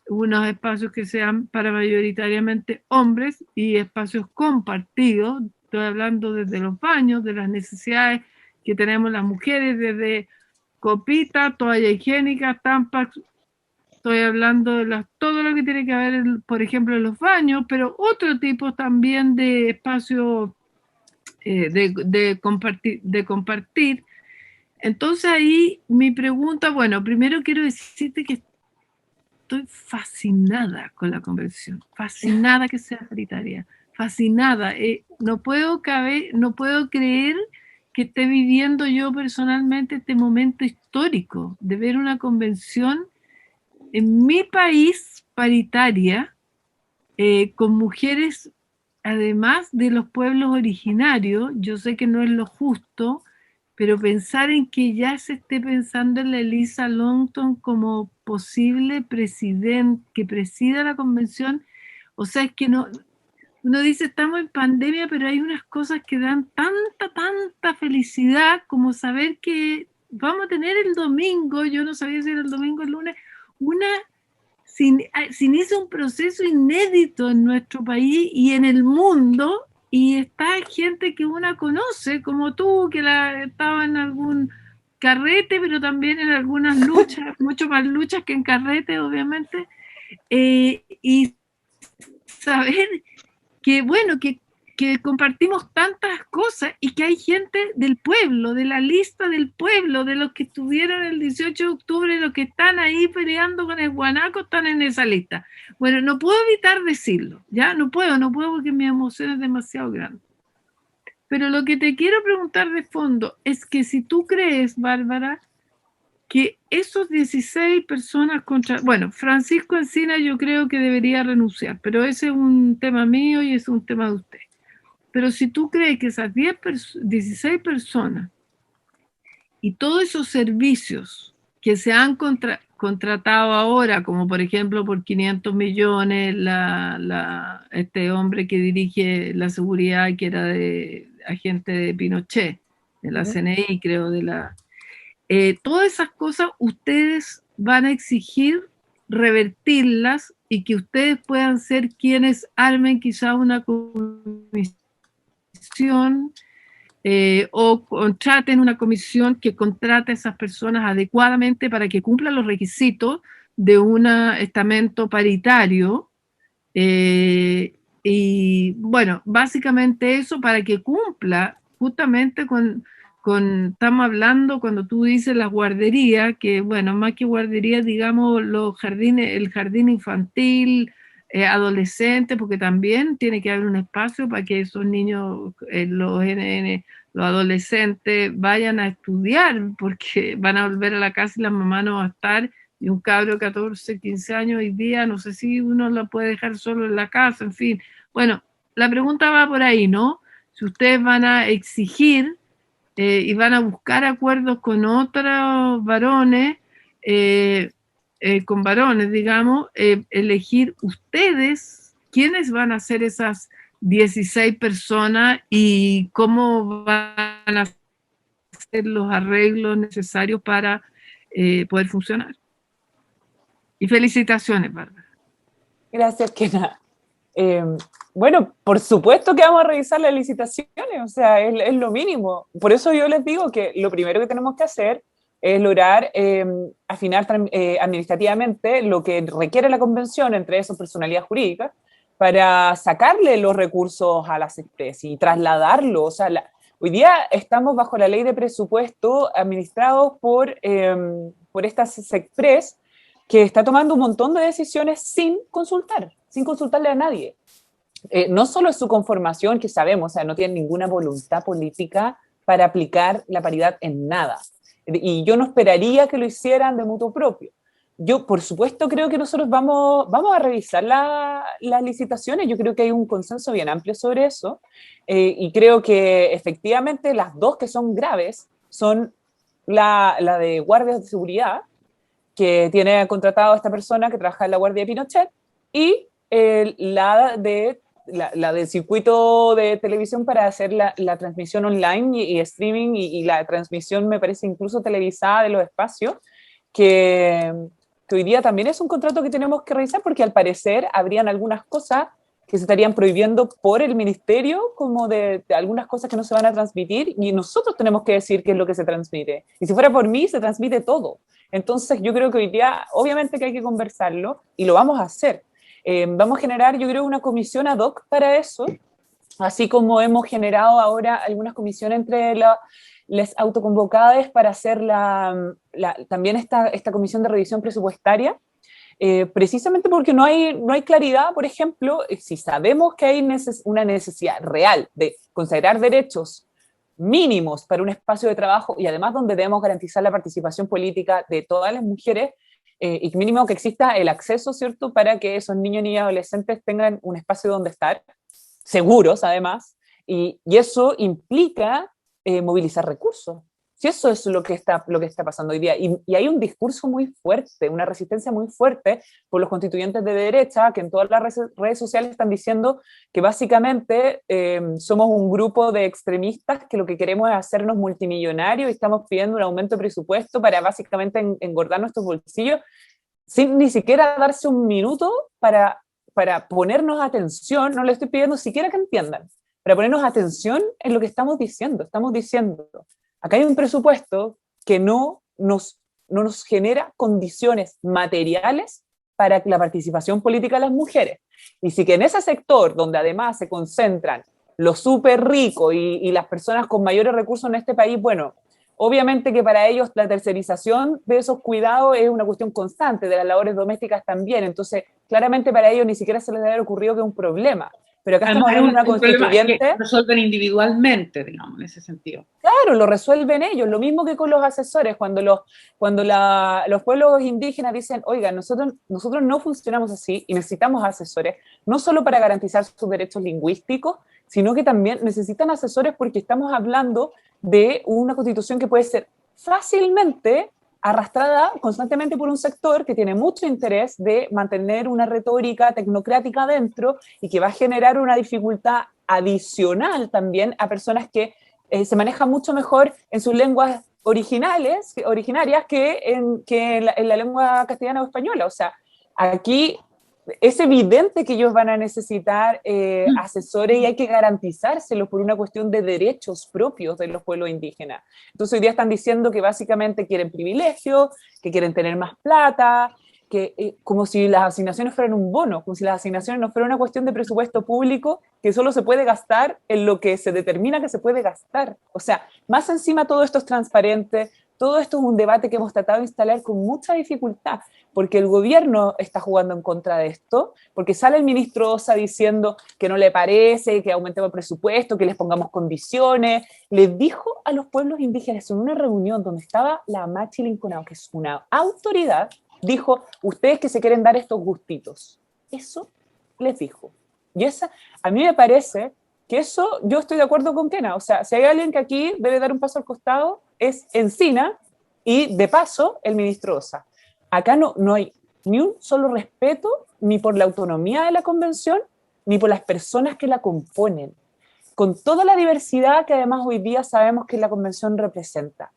unos espacios que sean para mayoritariamente hombres y espacios compartidos. Estoy hablando desde los baños, de las necesidades que tenemos las mujeres, desde copita, toalla higiénica, Tampax. Estoy hablando de todo lo que tiene que ver, por ejemplo, en los baños, pero otro tipo también de espacios de compartir. Entonces ahí mi pregunta, bueno, primero quiero decirte que estoy fascinada con la convención, fascinada que sea paritaria, fascinada. No puedo creer que esté viviendo yo personalmente este momento histórico de ver una convención en mi país paritaria, con mujeres, además de los pueblos originarios. Yo sé que no es lo justo, pero pensar en que ya se esté pensando en la Elisa Longton como posible presidente, que presida la convención, o sea, es que no, uno dice, estamos en pandemia, pero hay unas cosas que dan tanta felicidad como saber que vamos a tener el domingo, yo no sabía si era el domingo o el lunes, se inicia un proceso inédito en nuestro país y en el mundo, y está gente que uno conoce, como tú, que estaba en algún carrete, pero también en algunas luchas, mucho más luchas que en carrete, obviamente, y saber que, bueno, que compartimos tantas cosas y que hay gente del pueblo, de la lista del pueblo, de los que estuvieron el 18 de octubre, los que están ahí peleando con el guanaco, están en esa lista. Bueno, no puedo evitar decirlo, ¿ya? No puedo porque mi emoción es demasiado grande. Pero lo que te quiero preguntar de fondo es que si tú crees, Bárbara, que esos 16 personas bueno, Francisco Encina yo creo que debería renunciar, pero ese es un tema mío y es un tema de usted. Pero si tú crees que esas 16 personas y todos esos servicios que se han contratado ahora, como por ejemplo por 500 millones, este hombre que dirige la seguridad, que era agente de Pinochet, de la CNI, creo, todas esas cosas ustedes van a exigir revertirlas y que ustedes puedan ser quienes armen quizá una comisión o contraten una comisión que contrate a esas personas adecuadamente para que cumplan los requisitos de un estamento paritario, y bueno, básicamente eso, para que cumpla justamente estamos hablando, cuando tú dices las guarderías, que bueno, más que guarderías, digamos, los jardines, el jardín infantil, adolescente, porque también tiene que haber un espacio para que esos niños, los adolescentes, vayan a estudiar, porque van a volver a la casa y la mamá no va a estar, y un cabro de 14, 15 años hoy día, no sé si uno lo puede dejar solo en la casa, en fin. Bueno, la pregunta va por ahí, ¿no? Si ustedes van a exigir y van a buscar acuerdos con otros varones, con varones, digamos, elegir ustedes quiénes van a ser esas 16 personas y cómo van a hacer los arreglos necesarios para poder funcionar. Y felicitaciones, Bárbara. Gracias, Kena. Bueno, por supuesto que vamos a revisar las licitaciones, o sea, es lo mínimo. Por eso yo les digo que lo primero que tenemos que hacer es lograr afinar administrativamente lo que requiere la convención, entre eso personalidad jurídica, para sacarle los recursos a las SECPRES y trasladarlo. O sea, hoy día estamos bajo la ley de presupuesto administrados por estas SECPRES, que está tomando un montón de decisiones sin consultarle a nadie. No solo es su conformación, que sabemos, o sea, no tienen ninguna voluntad política para aplicar la paridad en nada. Y yo no esperaría que lo hicieran de mutuo propio. Yo, por supuesto, creo que nosotros vamos a revisar las licitaciones. Yo creo que hay un consenso bien amplio sobre eso. Y creo que efectivamente las dos que son graves son la de guardias de seguridad, que tiene contratado a esta persona que trabaja en la Guardia de Pinochet, y la del circuito de televisión para hacer la transmisión online y streaming, y la transmisión, me parece, incluso televisada de los espacios, que hoy día también es un contrato que tenemos que revisar, porque al parecer habrían algunas cosas que se estarían prohibiendo por el ministerio, como de algunas cosas que no se van a transmitir, y nosotros tenemos que decir qué es lo que se transmite. Y si fuera por mí, se transmite todo. Entonces yo creo que hoy día, obviamente que hay que conversarlo, y lo vamos a hacer. Vamos a generar, yo creo, una comisión ad hoc para eso, así como hemos generado ahora algunas comisiones entre las autoconvocadas para hacer también esta comisión de revisión presupuestaria, precisamente porque no hay claridad. Por ejemplo, si sabemos que hay una necesidad real de consagrar derechos mínimos para un espacio de trabajo, y además donde debemos garantizar la participación política de todas las mujeres, y mínimo que exista el acceso, ¿cierto?, para que esos niños, niñas y adolescentes tengan un espacio donde estar, seguros además, y eso implica movilizar recursos. O Si eso es lo que está pasando hoy día, y hay un discurso muy fuerte, una resistencia muy fuerte por los constituyentes de derecha, que en todas las redes sociales están diciendo que básicamente somos un grupo de extremistas que lo que queremos es hacernos multimillonarios y estamos pidiendo un aumento de presupuesto para básicamente engordar nuestros bolsillos, sin ni siquiera darse un minuto para ponernos atención. No le estoy pidiendo siquiera que entiendan, para ponernos atención en lo que estamos diciendo. Estamos diciendo, acá hay un presupuesto que no nos genera condiciones materiales para la participación política de las mujeres. Y si que en ese sector, donde además se concentran los súper ricos y las personas con mayores recursos en este país, bueno, obviamente que para ellos la tercerización de esos cuidados es una cuestión constante, de las labores domésticas también. Entonces, claramente para ellos ni siquiera se les debe haber ocurrido que es un problema. Pero acá estamos hablando de una constituyente que resuelven individualmente, digamos, en ese sentido. Claro, lo resuelven ellos, lo mismo que con los asesores, cuando los pueblos indígenas dicen, oiga, nosotros no funcionamos así y necesitamos asesores, no solo para garantizar sus derechos lingüísticos, sino que también necesitan asesores porque estamos hablando de una constitución que puede ser fácilmente arrastrada constantemente por un sector que tiene mucho interés de mantener una retórica tecnocrática dentro y que va a generar una dificultad adicional también a personas que se manejan mucho mejor en sus lenguas originarias que en la lengua castellana o española. O sea, aquí es evidente que ellos van a necesitar asesores y hay que garantizárselos por una cuestión de derechos propios de los pueblos indígenas. Entonces hoy día están diciendo que básicamente quieren privilegios, que quieren tener más plata, que como si las asignaciones fueran un bono, como si las asignaciones no fueran una cuestión de presupuesto público que solo se puede gastar en lo que se determina que se puede gastar. O sea, más encima todo esto es transparente. Todo esto es un debate que hemos tratado de instalar con mucha dificultad, porque el gobierno está jugando en contra de esto, porque sale el ministro Osa diciendo que no le parece, que aumentemos el presupuesto, que les pongamos condiciones. Les dijo a los pueblos indígenas en una reunión donde estaba la Machi Linconao, que es una autoridad, dijo, ustedes que se quieren dar estos gustitos. Eso les dijo. Y a mí me parece que eso, yo estoy de acuerdo con Kena. O sea, si hay alguien que aquí debe dar un paso al costado, es Encina y, de paso, el ministro Osa. Acá no hay ni un solo respeto ni por la autonomía de la convención, ni por las personas que la componen, con toda la diversidad que además hoy día sabemos que la convención representa.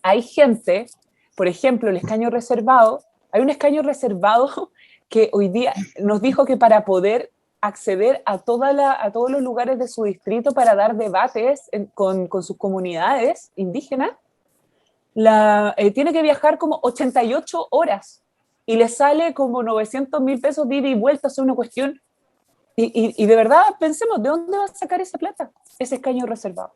Hay gente, por ejemplo, el escaño reservado, hay un escaño reservado que hoy día nos dijo que para poder acceder a todos los lugares de su distrito para dar debates con sus comunidades indígenas, tiene que viajar como 88 horas y le sale como 900.000 pesos de ida y vuelta. Es una cuestión, y de verdad pensemos, ¿de dónde va a sacar esa plata? Ese escaño reservado.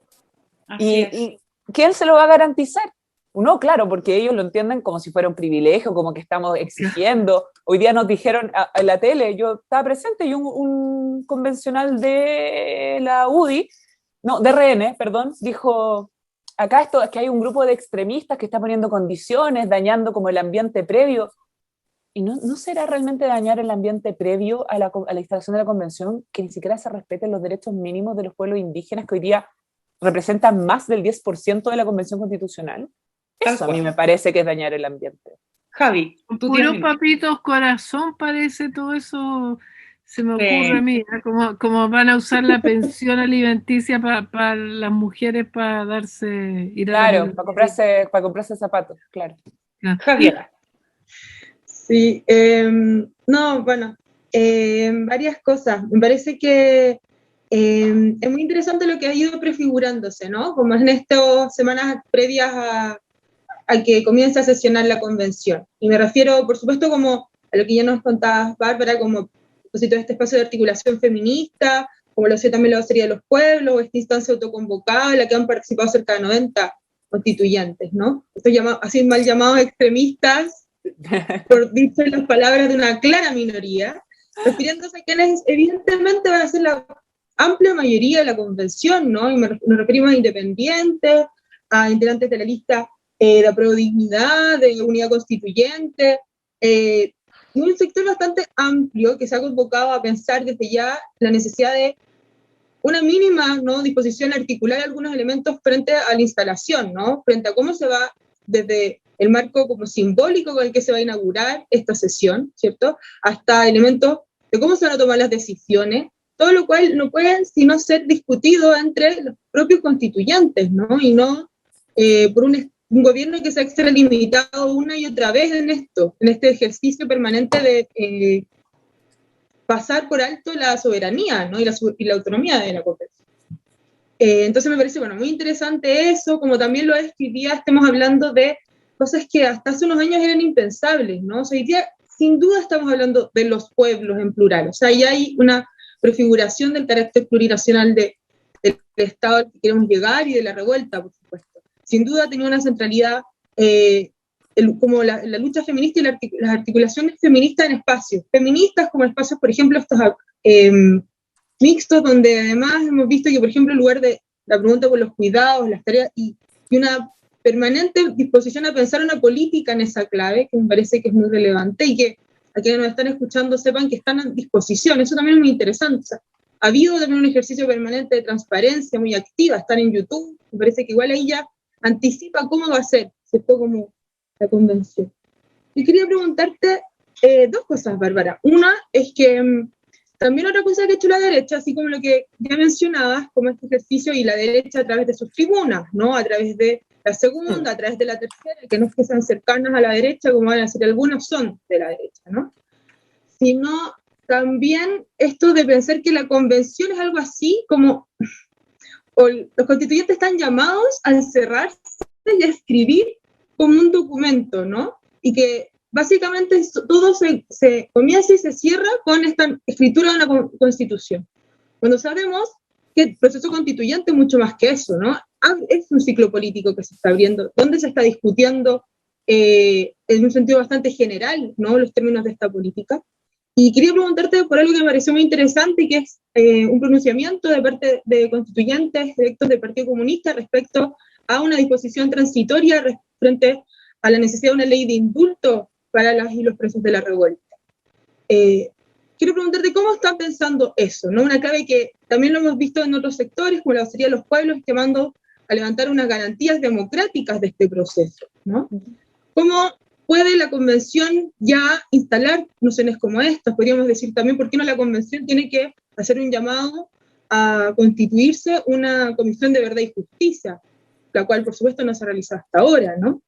¿Y quién se lo va a garantizar? No, claro, porque ellos lo entienden como si fuera un privilegio, como que estamos exigiendo. Hoy día nos dijeron en la tele, yo estaba presente y un convencional de la UDI, no, de RN, perdón, dijo, acá es que hay un grupo de extremistas que está poniendo condiciones, dañando como el ambiente previo. ¿Y no será realmente dañar el ambiente previo a la instalación de la convención que ni siquiera se respeten los derechos mínimos de los pueblos indígenas que hoy día representan más del 10% de la convención constitucional? Eso a mí me parece que es dañar el ambiente. Javi, tú puro papitos corazón parece todo eso, se me ocurre a mí, ¿eh? Como van a usar la pensión alimenticia para las mujeres para darse... Claro, para comprarse zapatos, claro. Javier. Sí, no, bueno, varias cosas. Me parece que es muy interesante lo que ha ido prefigurándose, ¿no? Como en estas semanas previas a que comience a sesionar la convención. Y me refiero, por supuesto, como a lo que ya nos contabas, Bárbara, como propósito de este espacio de articulación feminista, como lo hacía también la Vocería de los Pueblos, o esta instancia autoconvocada, en la que han participado cerca de 90 constituyentes, ¿no? Estos así mal llamados extremistas, por dicho en las palabras de una clara minoría, refiriéndose a quienes evidentemente van a ser la amplia mayoría de la convención, ¿no? Y nos referimos a independientes, a integrantes de la lista de Aprodignidad, de Unidad Constituyente, y un sector bastante amplio que se ha convocado a pensar desde ya la necesidad de una mínima, ¿no?, disposición a articular algunos elementos frente a la instalación, ¿no?, frente a cómo se va desde el marco como simbólico con el que se va a inaugurar esta sesión, ¿cierto?, hasta elementos de cómo se van a tomar las decisiones, todo lo cual no puede sino ser discutido entre los propios constituyentes, ¿no?, y no por un gobierno que se ha extralimitado una y otra vez en esto, en este ejercicio permanente de pasar por alto la soberanía, ¿no?, y la autonomía de la convención. Entonces me parece, bueno, muy interesante eso, como también lo es que hoy día estemos hablando de cosas que hasta hace unos años eran impensables, ¿no? O sea, hoy día sin duda estamos hablando de los pueblos en plural, o sea, ya hay una prefiguración del carácter plurinacional del Estado al que queremos llegar y de la revuelta, por supuesto. Sin duda ha tenido una centralidad como la lucha feminista y las articulaciones feministas en espacios. Feministas como espacios, por ejemplo, estos mixtos, donde además hemos visto que, por ejemplo, en lugar de la pregunta por los cuidados, las tareas, y una permanente disposición a pensar una política en esa clave, que me parece que es muy relevante, y que a quienes nos están escuchando sepan que están en disposición. Eso también es muy interesante. O sea, ha habido también un ejercicio permanente de transparencia muy activa, están en YouTube, me parece que igual ahí ya anticipa cómo va a ser, ¿cierto?, como la convención. Y quería preguntarte dos cosas, Bárbara. Una es que también otra cosa que ha hecho la derecha, así como lo que ya mencionabas, como este ejercicio, y la derecha a través de sus tribunas, ¿no?, a través de la segunda, a través de la tercera, que no es que sean cercanas a la derecha, como van a decir algunos, son de la derecha, ¿no?, sino también esto de pensar que la convención es algo así como, o los constituyentes están llamados a encerrarse y a escribir como un documento, ¿no?, y que básicamente todo se comienza y se cierra con esta escritura de una constitución, cuando sabemos que el proceso constituyente es mucho más que eso, ¿no? Es un ciclo político que se está abriendo, donde se está discutiendo en un sentido bastante general, ¿no?, los términos de esta política. Y quería preguntarte por algo que me pareció muy interesante, que es un pronunciamiento de parte de constituyentes electos del Partido Comunista respecto a una disposición transitoria frente a la necesidad de una ley de indulto para las y los presos de la revuelta. Quiero preguntarte cómo están pensando eso, ¿no? Una clave que también lo hemos visto en otros sectores, como la vocería de los pueblos, llamando a levantar unas garantías democráticas de este proceso, ¿no? ¿Cómo puede la convención ya instalar nociones como estas? Podríamos decir también, ¿por qué no la convención tiene que hacer un llamado a constituirse una comisión de verdad y justicia, la cual por supuesto no se ha realizado hasta ahora, ¿no?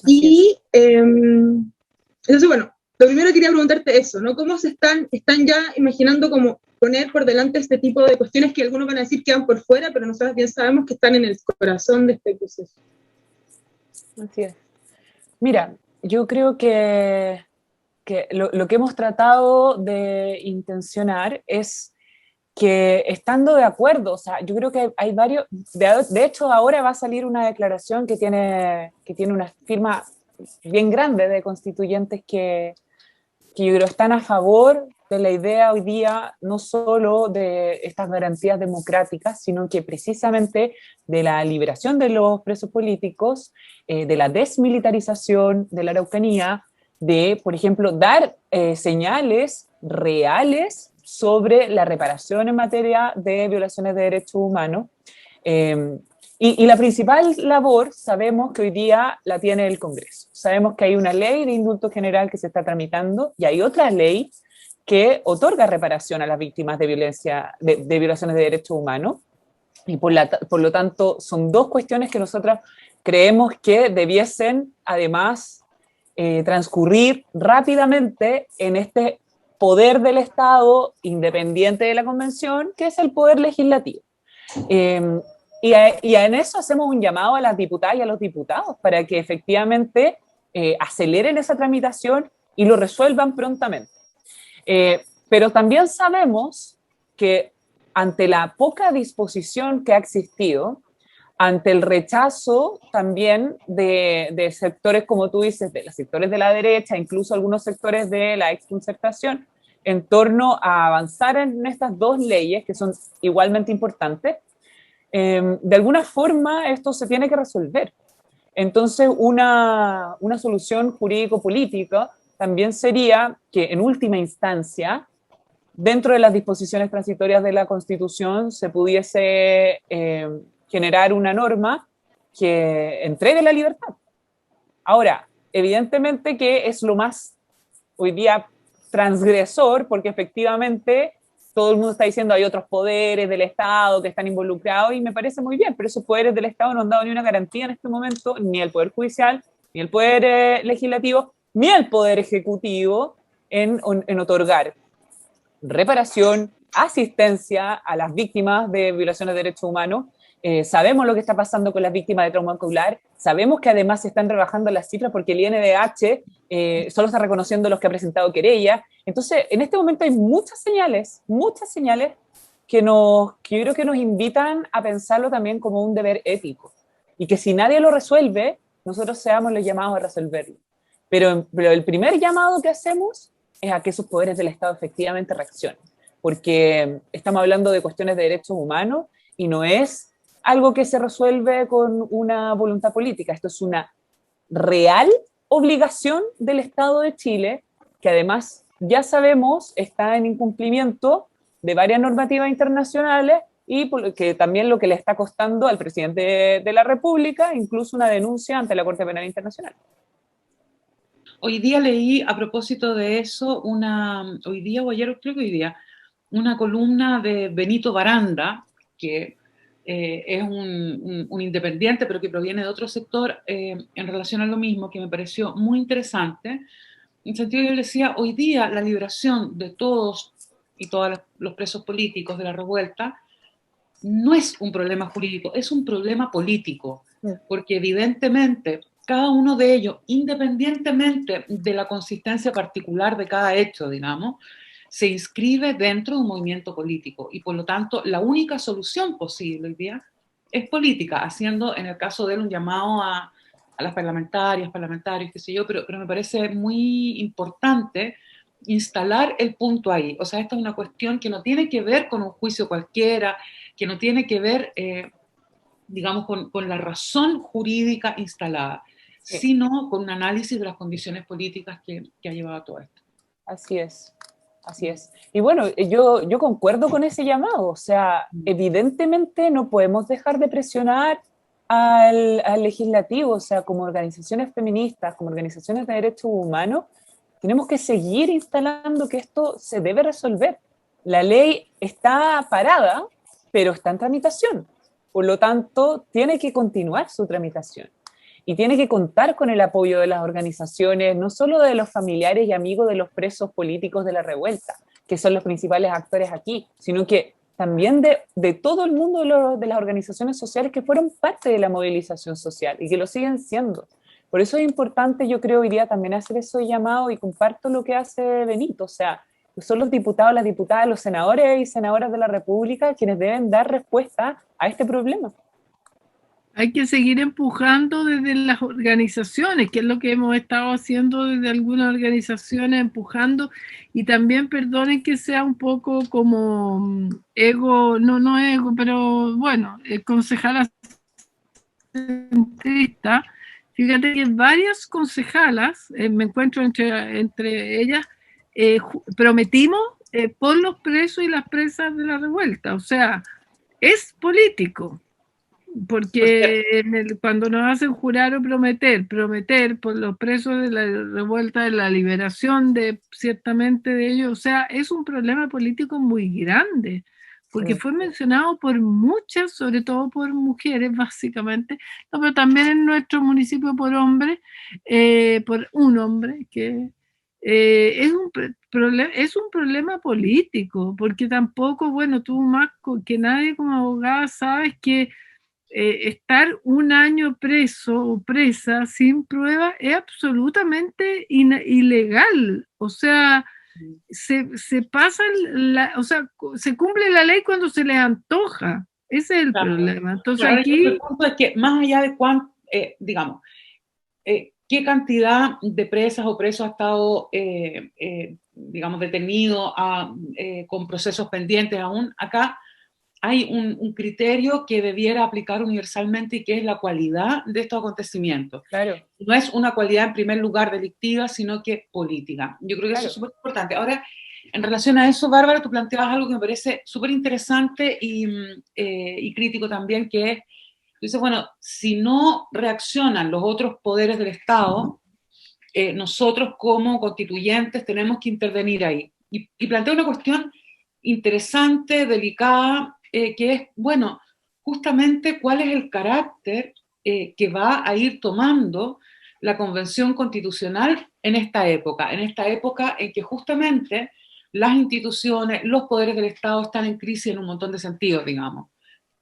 Y entonces, bueno, lo primero quería preguntarte eso, ¿no? ¿Cómo se están ya imaginando como poner por delante este tipo de cuestiones que algunos van a decir que van por fuera, pero nosotros bien sabemos que están en el corazón de este proceso? Así es. Mira, yo creo que lo que hemos tratado de intencionar es que estando de acuerdo, o sea, yo creo que hay varios, de hecho ahora va a salir una declaración que tiene una firma bien grande de constituyentes que yo creo están a favor de la idea hoy día no solo de estas garantías democráticas, sino que precisamente de la liberación de los presos políticos, de la desmilitarización de la Araucanía, de, por ejemplo, dar señales reales sobre la reparación en materia de violaciones de derechos humanos. Y la principal labor sabemos que hoy día la tiene el Congreso. Sabemos que hay una ley de indulto general que se está tramitando y hay otra ley que otorga reparación a las víctimas de violencia, de violaciones de derechos humanos. Y por lo tanto son dos cuestiones que nosotros creemos que debiesen además transcurrir rápidamente en este poder del Estado independiente de la Convención, que es el poder legislativo. Y en eso hacemos un llamado a las diputadas y a los diputados para que efectivamente aceleren esa tramitación y lo resuelvan prontamente. Pero también sabemos que ante la poca disposición que ha existido, ante el rechazo también de sectores, como tú dices, de los sectores de la derecha, incluso algunos sectores de la exconcertación, en torno a avanzar en estas dos leyes que son igualmente importantes, de alguna forma esto se tiene que resolver. Entonces una solución jurídico-política también sería que en última instancia dentro de las disposiciones transitorias de la Constitución se pudiese generar una norma que entregue la libertad. Ahora, evidentemente que es lo más hoy día transgresor, porque efectivamente todo el mundo está diciendo hay otros poderes del Estado que están involucrados, y me parece muy bien, pero esos poderes del Estado no han dado ni una garantía en este momento, ni el Poder Judicial, ni el Poder Legislativo, ni el Poder Ejecutivo en otorgar reparación, asistencia a las víctimas de violaciones de derechos humanos. Sabemos lo que está pasando con las víctimas de trauma ocular, sabemos que además se están rebajando las cifras porque el INDH solo está reconociendo los que ha presentado querella. Entonces, en este momento hay muchas señales que yo creo que nos invitan a pensarlo también como un deber ético, y que si nadie lo resuelve, nosotros seamos los llamados a resolverlo. Pero el primer llamado que hacemos es a que esos poderes del Estado efectivamente reaccionen, porque estamos hablando de cuestiones de derechos humanos y no es algo que se resuelve con una voluntad política. Esto es una real obligación del Estado de Chile, que además ya sabemos está en incumplimiento de varias normativas internacionales, y que también lo que le está costando al presidente de la República, incluso una denuncia ante la Corte Penal Internacional. Hoy día leí, a propósito de eso, una columna de Benito Baranda, que es un independiente, pero que proviene de otro sector, en relación a lo mismo, que me pareció muy interesante, en el sentido que él decía, hoy día la liberación de todos y todos los presos políticos de la revuelta no es un problema jurídico, es un problema político, porque evidentemente cada uno de ellos, independientemente de la consistencia particular de cada hecho, digamos, se inscribe dentro de un movimiento político, y por lo tanto la única solución posible hoy día es política, haciendo en el caso de él un llamado a las parlamentarios, qué sé yo, pero me parece muy importante instalar el punto ahí. O sea, esta es una cuestión que no tiene que ver con un juicio cualquiera, que no tiene que ver, digamos, con la razón jurídica instalada, sino con un análisis de las condiciones políticas que ha llevado a todo esto. Así es. Así es. Y bueno, yo concuerdo con ese llamado. O sea, evidentemente no podemos dejar de presionar al legislativo. O sea, como organizaciones feministas, como organizaciones de derechos humanos, tenemos que seguir instalando que esto se debe resolver. La ley está parada, pero está en tramitación. Por lo tanto, tiene que continuar su tramitación. Y tiene que contar con el apoyo de las organizaciones, no solo de los familiares y amigos de los presos políticos de la revuelta, que son los principales actores aquí, sino que también de todo el mundo de las organizaciones sociales que fueron parte de la movilización social y que lo siguen siendo. Por eso es importante, yo creo, hoy día también hacer eso llamado, y comparto lo que hace Benito. O sea, son los diputados, las diputadas, los senadores y senadoras de la República quienes deben dar respuesta a este problema. Hay que seguir empujando desde las organizaciones, que es lo que hemos estado haciendo desde algunas organizaciones, empujando, y también, perdonen que sea un poco como ego, no ego, pero bueno, concejala centrista. Fíjate que varias concejalas, me encuentro entre ellas, prometimos por los presos y las presas de la revuelta. O sea, es político. Porque cuando nos hacen jurar o prometer por los presos de la revuelta, de la liberación ciertamente de ellos, o sea, es un problema político muy grande, porque fue mencionado por muchas, sobre todo por mujeres básicamente, no, pero también en nuestro municipio por hombres, por un hombre que es un problema político, porque tampoco, bueno, tú más que nadie como abogada sabes que estar un año preso o presa sin prueba es absolutamente ilegal. O sea, se pasa, o sea, se cumple la ley cuando se les antoja. Ese es el problema. Entonces aquí... El punto es que más allá de digamos, qué cantidad de presas o presos ha estado, digamos, detenido con procesos pendientes aún, acá hay un criterio que debiera aplicar universalmente, y que es la cualidad de estos acontecimientos. Claro. No es una cualidad en primer lugar delictiva, sino que política. Yo creo que eso es súper importante. Ahora, en relación a eso, Bárbara, tú planteabas algo que me parece súper interesante y crítico también, que es, tú dices, bueno, si no reaccionan los otros poderes del Estado, nosotros como constituyentes tenemos que intervenir ahí. Y plantea una cuestión interesante, delicada, que es, bueno, justamente cuál es el carácter que va a ir tomando la Convención Constitucional en esta época en que justamente las instituciones, los poderes del Estado están en crisis en un montón de sentidos, digamos.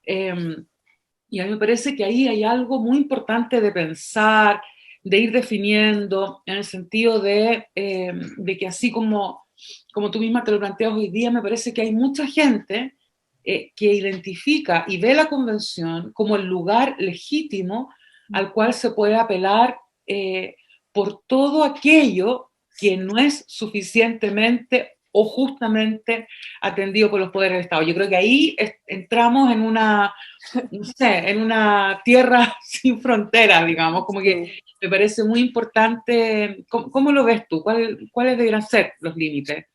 Y a mí me parece que ahí hay algo muy importante de pensar, de ir definiendo, en el sentido de que así como tú misma te lo planteas hoy día, me parece que hay mucha gente que identifica y ve la Convención como el lugar legítimo al cual se puede apelar por todo aquello que no es suficientemente o justamente atendido por los poderes del Estado. Yo creo que ahí entramos en una, no sé, en una tierra sin fronteras, digamos, como que me parece muy importante. ¿Cómo lo ves tú? ¿Cuáles deberían ser los límites?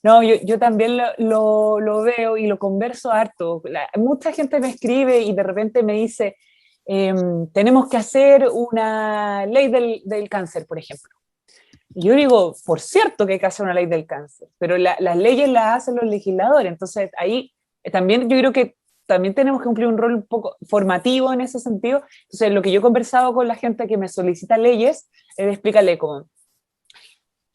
No, yo también lo veo y lo converso harto. Mucha gente me escribe y de repente me dice, tenemos que hacer una ley del cáncer, por ejemplo. Yo digo, por cierto que hay que hacer una ley del cáncer, pero las leyes las hacen los legisladores, entonces ahí también yo creo que también tenemos que cumplir un rol un poco formativo en ese sentido. Entonces lo que yo he conversado con la gente que me solicita leyes es explicarle cómo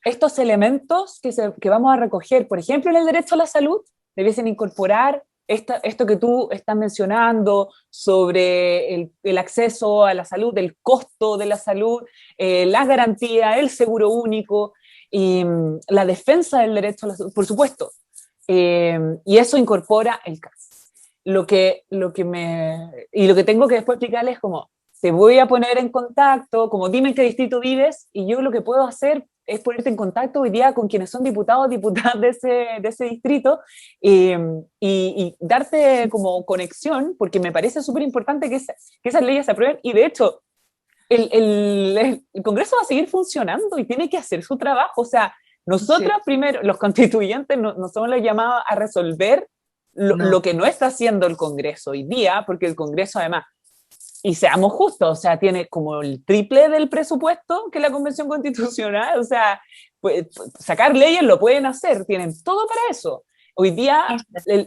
estos elementos que vamos a recoger, por ejemplo en el derecho a la salud, debiesen incorporar esto que tú estás mencionando sobre el acceso a la salud, el costo de la salud, las garantías, el seguro único, y la defensa del derecho a la salud, por supuesto. Y eso incorpora el caso. Lo que tengo que después explicarles es como, te voy a poner en contacto, como dime en qué distrito vives, y yo lo que puedo hacer es ponerte en contacto hoy día con quienes son diputados o diputadas de ese distrito y darte como conexión, porque me parece súper importante que esas leyes se aprueben, y de hecho el Congreso va a seguir funcionando y tiene que hacer su trabajo. O sea, nosotros primero, los constituyentes, no somos los llamados a resolver lo que no está haciendo el Congreso hoy día, porque el Congreso además, y seamos justos, o sea, tiene como el triple del presupuesto que la Convención Constitucional, o sea, pues, sacar leyes lo pueden hacer, tienen todo para eso. Hoy día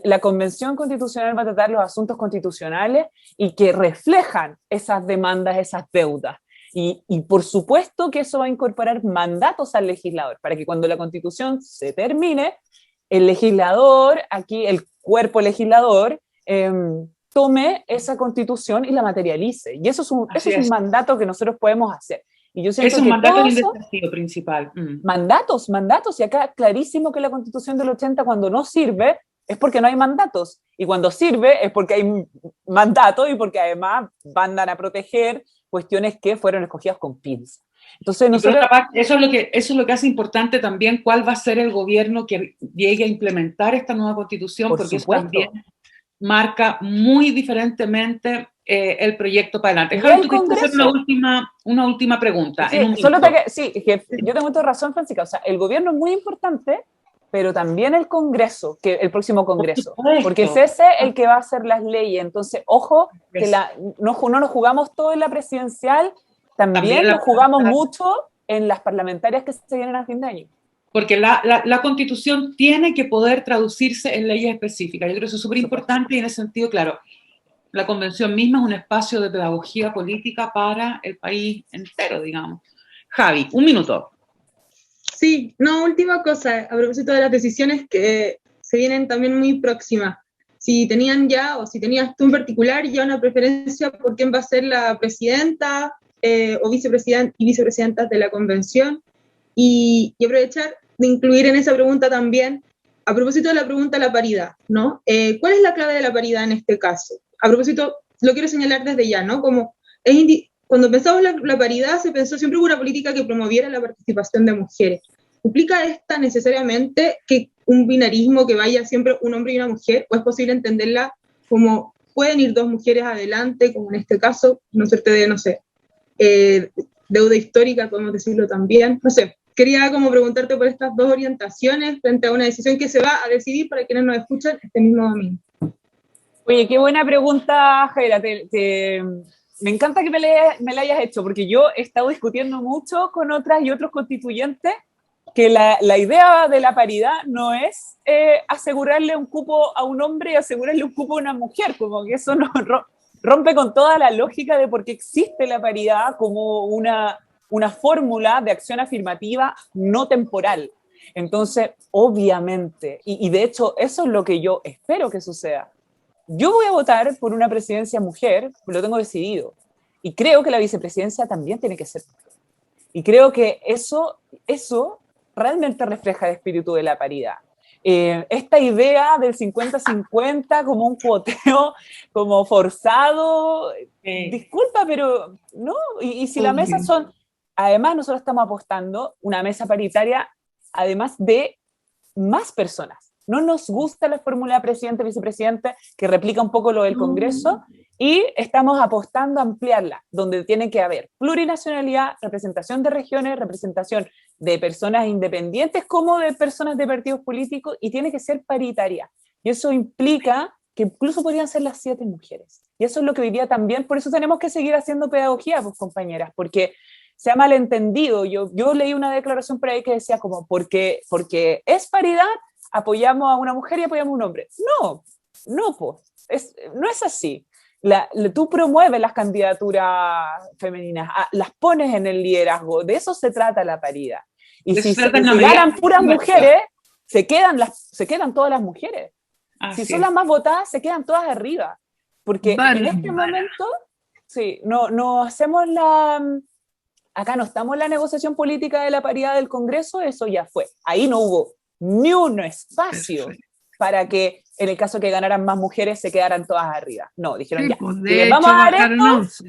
la Convención Constitucional va a tratar los asuntos constitucionales y que reflejan esas demandas, esas deudas. Y por supuesto que eso va a incorporar mandatos al legislador, para que cuando la Constitución se termine, el legislador, aquí el cuerpo legislador, tome esa Constitución y la materialice. Y eso es un mandato que nosotros podemos hacer. Y yo siento es un que mandato en el desafío principal. Mandatos, y acá clarísimo que la Constitución del 80 cuando no sirve es porque no hay mandatos, y cuando sirve es porque hay mandatos y porque además mandan a proteger cuestiones que fueron escogidas con pinzas. Entonces nosotros... Eso es lo que hace importante también cuál va a ser el gobierno que llegue a implementar esta nueva Constitución, porque eso también marca muy diferentemente el proyecto para adelante. Javi, tú quieres hacer una última pregunta. Yo tengo mucha razón, Francisca. O sea, el gobierno es muy importante, pero también el Congreso, que el próximo Congreso, porque es ese el que va a hacer las leyes. Entonces, ojo, que no nos jugamos todo en la presidencial, también nos jugamos mucho en las parlamentarias que se vienen a fin de año. Porque la Constitución tiene que poder traducirse en leyes específicas. Yo creo que eso es súper importante, y en ese sentido, claro, la Convención misma es un espacio de pedagogía política para el país entero, digamos. Javi, un minuto. Sí, última cosa, a propósito de las decisiones que se vienen también muy próximas. Si tenían ya, o si tenías tú en particular ya una preferencia por quién va a ser la presidenta o vicepresidenta y vicepresidentas de la Convención, y aprovechar de incluir en esa pregunta también, a propósito de la pregunta de la paridad, ¿no? ¿Cuál es la clave de la paridad en este caso? A propósito, lo quiero señalar desde ya, ¿no? Como cuando pensamos la paridad, se pensó siempre en una política que promoviera la participación de mujeres. ¿Implica esta necesariamente que un binarismo que vaya siempre un hombre y una mujer, o es posible entenderla como pueden ir dos mujeres adelante, como en este caso, una suerte de, deuda histórica, podemos decirlo también, no sé? quería como preguntarte por estas dos orientaciones frente a una decisión que se va a decidir para quienes nos escuchan este mismo domingo. Oye, qué buena pregunta, Jaira. Me encanta que me la hayas hecho, porque yo he estado discutiendo mucho con otras y otros constituyentes que la idea de la paridad no es asegurarle un cupo a un hombre y asegurarle un cupo a una mujer, como que eso no rompe con toda la lógica de por qué existe la paridad como una fórmula de acción afirmativa no temporal. Entonces, obviamente, y de hecho eso es lo que yo espero que suceda. Yo voy a votar por una presidencia mujer, lo tengo decidido, y creo que la vicepresidencia también tiene que ser mujer. Y creo que eso realmente refleja el espíritu de la paridad. Esta idea del 50-50 como un cuoteo, como forzado, disculpa, pero no, y si la mesa son, además nosotros estamos apostando una mesa paritaria, además de más personas. No nos gusta la fórmula presidente-vicepresidente, que replica un poco lo del Congreso, y estamos apostando a ampliarla, donde tiene que haber plurinacionalidad, representación de regiones, representación de personas independientes como de personas de partidos políticos, y tiene que ser paritaria. Y eso implica que incluso podrían ser las 7 mujeres. Y eso es lo que hoy día también, por eso tenemos que seguir haciendo pedagogía, pues, compañeras, porque se ha malentendido. Yo leí una declaración por ahí que decía como, porque es paridad, apoyamos a una mujer y apoyamos a un hombre. No, pues, no es así. Tú promueves las candidaturas femeninas, las pones en el liderazgo, de eso se trata la paridad. Y si ganan puras mujeres, se quedan todas las mujeres. Si son las más votadas, se quedan todas arriba. Porque en este momento, sí, no hacemos acá no estamos en la negociación política de la paridad del Congreso, eso ya fue. Ahí no hubo ni un espacio para que en el caso que ganaran más mujeres se quedaran todas arriba. No, dijeron sí, ya, pues les vamos a dar esto.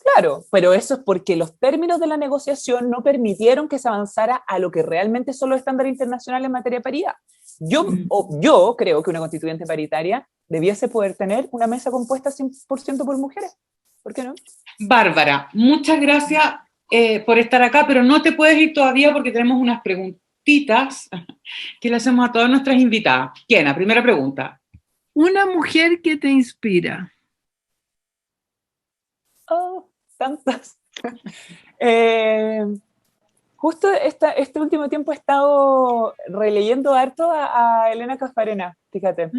Claro, pero eso es porque los términos de la negociación no permitieron que se avanzara a lo que realmente son los estándares internacionales en materia de paridad. Yo creo que una constituyente paritaria debiese poder tener una mesa compuesta 100% por mujeres. ¿Por qué no? Bárbara, muchas gracias por estar acá, pero no te puedes ir todavía porque tenemos unas preguntitas que le hacemos a todas nuestras invitadas. Kena, primera pregunta. Una mujer que te inspira. Oh, tantas. Justo este último tiempo he estado releyendo harto a Elena Casparena, fíjate.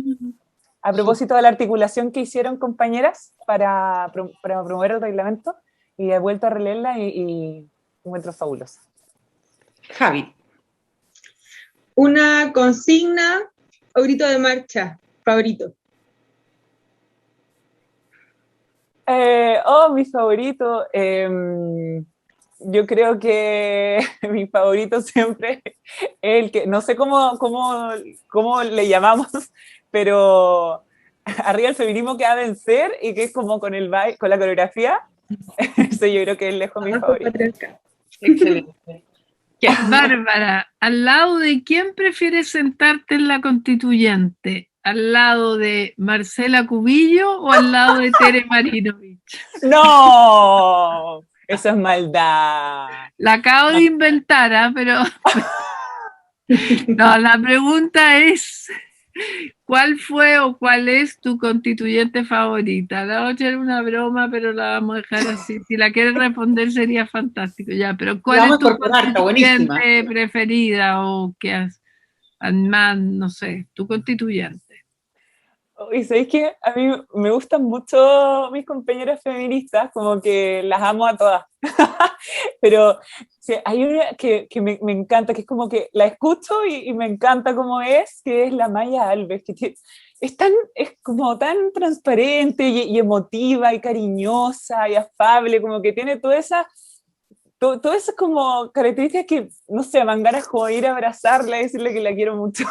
A propósito de la articulación que hicieron compañeras para promover el reglamento, y he vuelto a releerla y encuentro fabulosa. Javi. Una consigna o grito de marcha favorito. Mi favorito. Yo creo que mi favorito siempre es el que, no sé cómo le llamamos, pero arriba el feminismo que va a vencer y que es como con el baile, con la coreografía. Eso yo creo que es lejos mi favorito. Excelente. Bárbara, ¿al lado de quién prefieres sentarte en la constituyente? ¿Al lado de Marcela Cubillo o al lado de Tere Marinovich? ¡No! Eso es maldad. La acabo de inventar, pero... No, la pregunta es... ¿Cuál fue o cuál es tu constituyente favorita? La otra era una broma, pero la vamos a dejar así. Si la quieres responder sería fantástico. Ya, pero ¿cuál es tu constituyente preferida o qué has, más, no sé, tu constituyente? Y sabéis que a mí me gustan mucho mis compañeras feministas, como que las amo a todas. Pero sí, hay una que me encanta, que es como que la escucho y me encanta cómo es, que es la Maya Alves, que es como tan transparente y emotiva y cariñosa y afable, como que tiene todas esas como características que, no sé, me dan ganas como ir a abrazarla y decirle que la quiero mucho.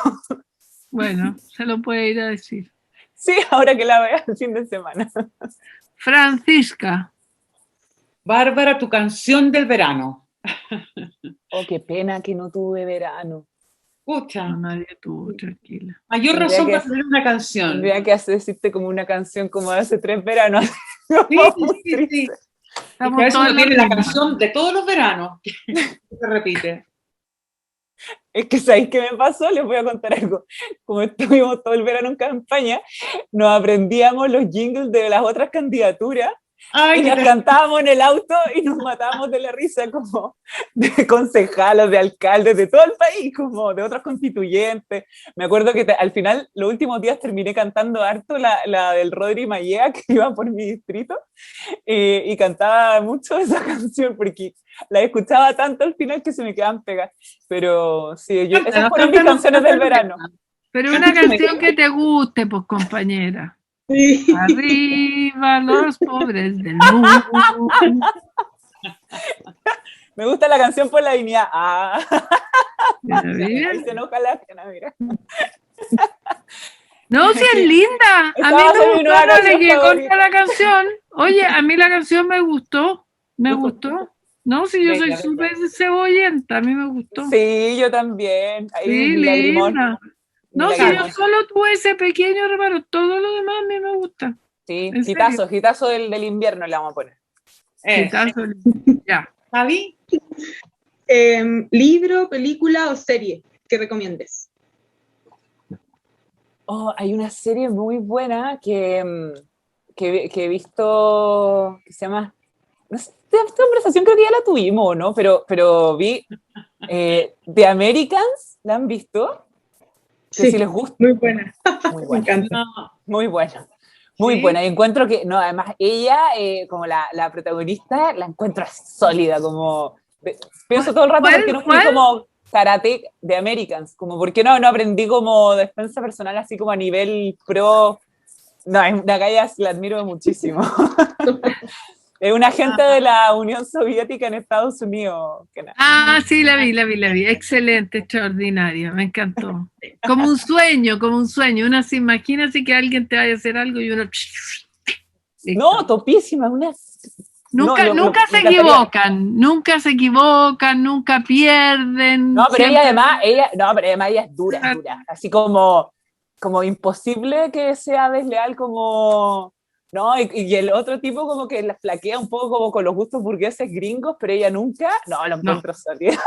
Bueno, se lo puede ir a decir. Sí, ahora que la vea el fin de semana. Francisca. Bárbara, tu canción del verano. Oh, qué pena que no tuve verano. Escucha. No, nadie tuvo, tranquila. Mayor razón para tener una canción. Tendría que decirte como una canción como de hace 3 veranos. Sí. A veces uno tiene la canción de todos los veranos que se repite. Es que ¿sabéis qué me pasó? Les voy a contar algo. Como estuvimos todo el verano en campaña, nos aprendíamos los jingles de las otras candidaturas y las cantábamos en el auto y nos matábamos de la risa, como de concejalos, de alcaldes, de todo el país, como de otros constituyentes. Me acuerdo que al final, los últimos días terminé cantando harto la del Rodri Mallea, que iba por mi distrito, y cantaba mucho esa canción porque la escuchaba tanto al final que se me quedaban pegadas. Pero sí, esas fueron mis canciones del verano. Pero una canción que te guste, pues, compañera. Sí. Arriba los pobres del mundo. Me gusta la canción por la dignidad. Ahí se enoja la Kena, mira. No, sí es linda. A mí me gustó, no le llegué contra la canción. Oye, a mí la canción me gustó. Me gustó. No, si yo soy súper cebollenta, a mí me gustó. Sí, yo también. Ahí sí, linda. No, si yo solo tuve ese pequeño reparo, todo lo demás a mí me gusta. Sí, hitazo del invierno le vamos a poner. Hitazo, ya. ¿Javi? ¿Libro, película o serie que recomiendes? Oh, hay una serie muy buena que he visto, que se llama, no sé, esta conversación creo que ya la tuvimos, ¿no? Pero vi The Americans, ¿la han visto? Que sí, si les gusta. Muy buena. Muy buena. Me encanta. Muy buena. Muy buena. Y encuentro que, no, además ella, como la protagonista, la encuentro sólida, como, pienso todo el rato porque no fui como karate de Americans, como porque no aprendí como defensa personal así como a nivel pro. No, acá ya la admiro muchísimo. Es una agente de la Unión Soviética en Estados Unidos. Sí, la vi. Excelente, extraordinaria, me encantó. Como un sueño. Uno se imagina así que alguien te vaya a hacer algo y uno... No, topísima, Nunca se equivocan, nunca pierden. No, pero ella es dura, así como imposible que sea desleal como... No, y el otro tipo como que la flaquea un poco como con los gustos burgueses gringos, pero ella nunca, lo encuentro sólida.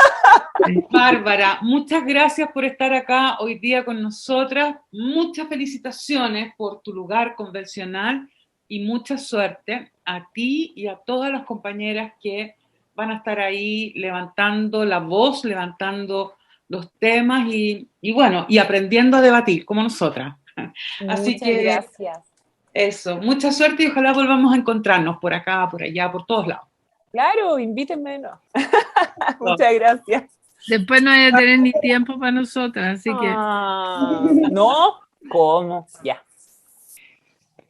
Bárbara, muchas gracias por estar acá hoy día con nosotras, muchas felicitaciones por tu lugar convencional y mucha suerte a ti y a todas las compañeras que van a estar ahí levantando la voz, levantando los temas y bueno, y aprendiendo a debatir como nosotras. Así que gracias. Eso, mucha suerte y ojalá volvamos a encontrarnos por acá, por allá, por todos lados. Claro, invítenme, ¿no? Muchas gracias. Después no voy a tener ni tiempo para nosotras, así que... ¿No? ¿Cómo? Ya.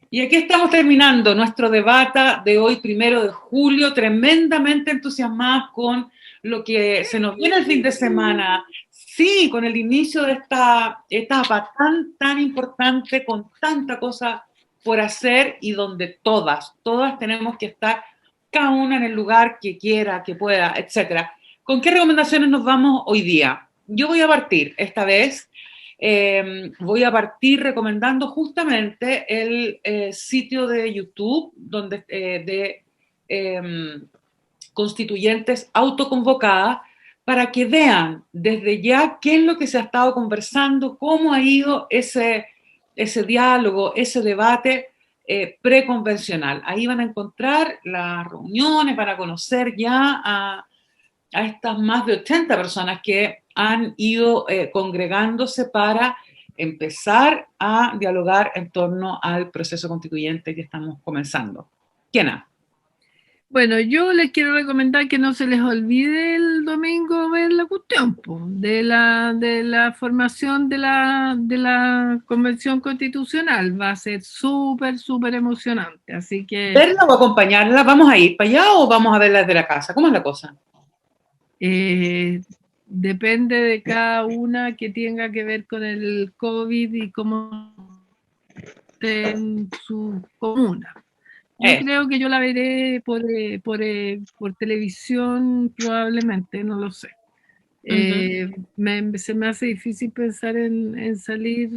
Y aquí estamos terminando nuestro debate de hoy, 1 de julio, tremendamente entusiasmadas con lo que se nos viene el fin de semana. Sí, con el inicio de esta etapa tan importante, con tanta cosa por hacer y donde todas tenemos que estar, cada una en el lugar que quiera, que pueda, etc. ¿Con qué recomendaciones nos vamos hoy día? Yo voy a partir esta vez, voy a partir recomendando justamente el sitio de YouTube donde, de constituyentes autoconvocadas para que vean desde ya qué es lo que se ha estado conversando, cómo ha ido ese diálogo, ese debate preconvencional. Ahí van a encontrar las reuniones, van a conocer ya a estas más de 80 personas que han ido congregándose para empezar a dialogar en torno al proceso constituyente que estamos comenzando. ¿Quién? Bueno, yo les quiero recomendar que no se les olvide el domingo ver la cuestión de la formación de la Convención Constitucional. Va a ser súper emocionante, así que... ¿Verla o acompañarla? ¿Vamos a ir para allá o vamos a verla desde la casa? ¿Cómo es la cosa? Depende de cada una que tenga que ver con el COVID y cómo esté en su comuna. Yo creo que yo la veré por televisión probablemente, no lo sé. Se me hace difícil pensar en salir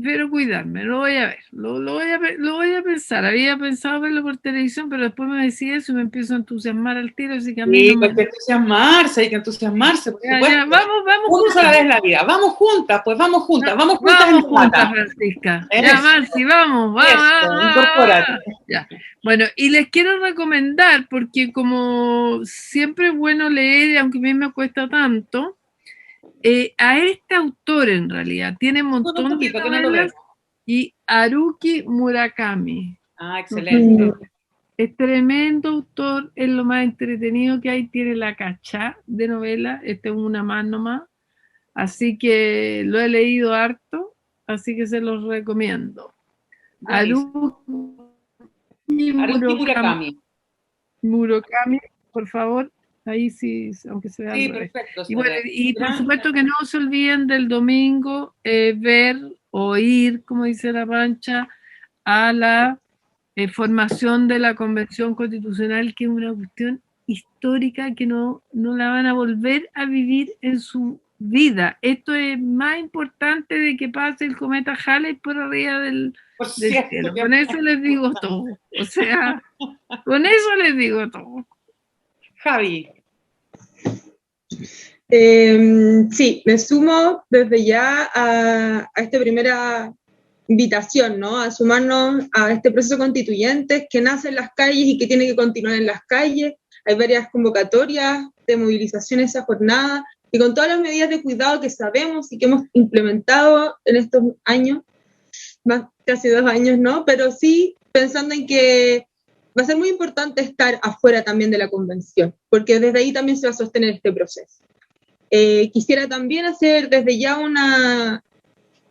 prefiero cuidarme, lo voy a ver, lo voy a pensar. Había pensado verlo por televisión, pero después me decía eso y me empiezo a entusiasmar al tiro, así que a mí Sí, no hay que entusiasmarse, por supuesto. ya, vamos Juntos a la vez la vida. Vamos juntas, pues vamos juntas, vamos juntas Vamos en Debata. juntas, Francisca. Eso. Ya, Marci, vamos. Eso, incorpórate. Ya. Bueno, y les quiero recomendar, porque como siempre es bueno leer, aunque a mí me cuesta tanto, a este autor en realidad, tiene un montón de novelas, y Haruki Murakami. Ah, excelente. Es tremendo autor, es lo más entretenido que hay, tiene la cachá de novela, esta es una más nomás, así que lo he leído harto, así que se los recomiendo. Haruki Murakami, por favor, ahí sí, aunque se vea. Sí, perfecto. Y, bueno, y por supuesto que no se olviden del domingo ver, oír, como dice la Pancha, a la formación de la Convención Constitucional, que es una cuestión histórica que no la van a volver a vivir en su vida. Esto es más importante de que pase el cometa Halley por arriba del cielo. Con eso les digo todo. O sea, con eso les digo todo. Javi. Sí, me sumo desde ya a esta primera invitación, ¿no? A sumarnos a este proceso constituyente que nace en las calles y que tiene que continuar en las calles. Hay varias convocatorias de movilización esa jornada, y con todas las medidas de cuidado que sabemos y que hemos implementado en estos años, más casi 2 años, ¿no? Pero sí pensando en que va a ser muy importante estar afuera también de la convención, porque desde ahí también se va a sostener este proceso. Quisiera también hacer desde ya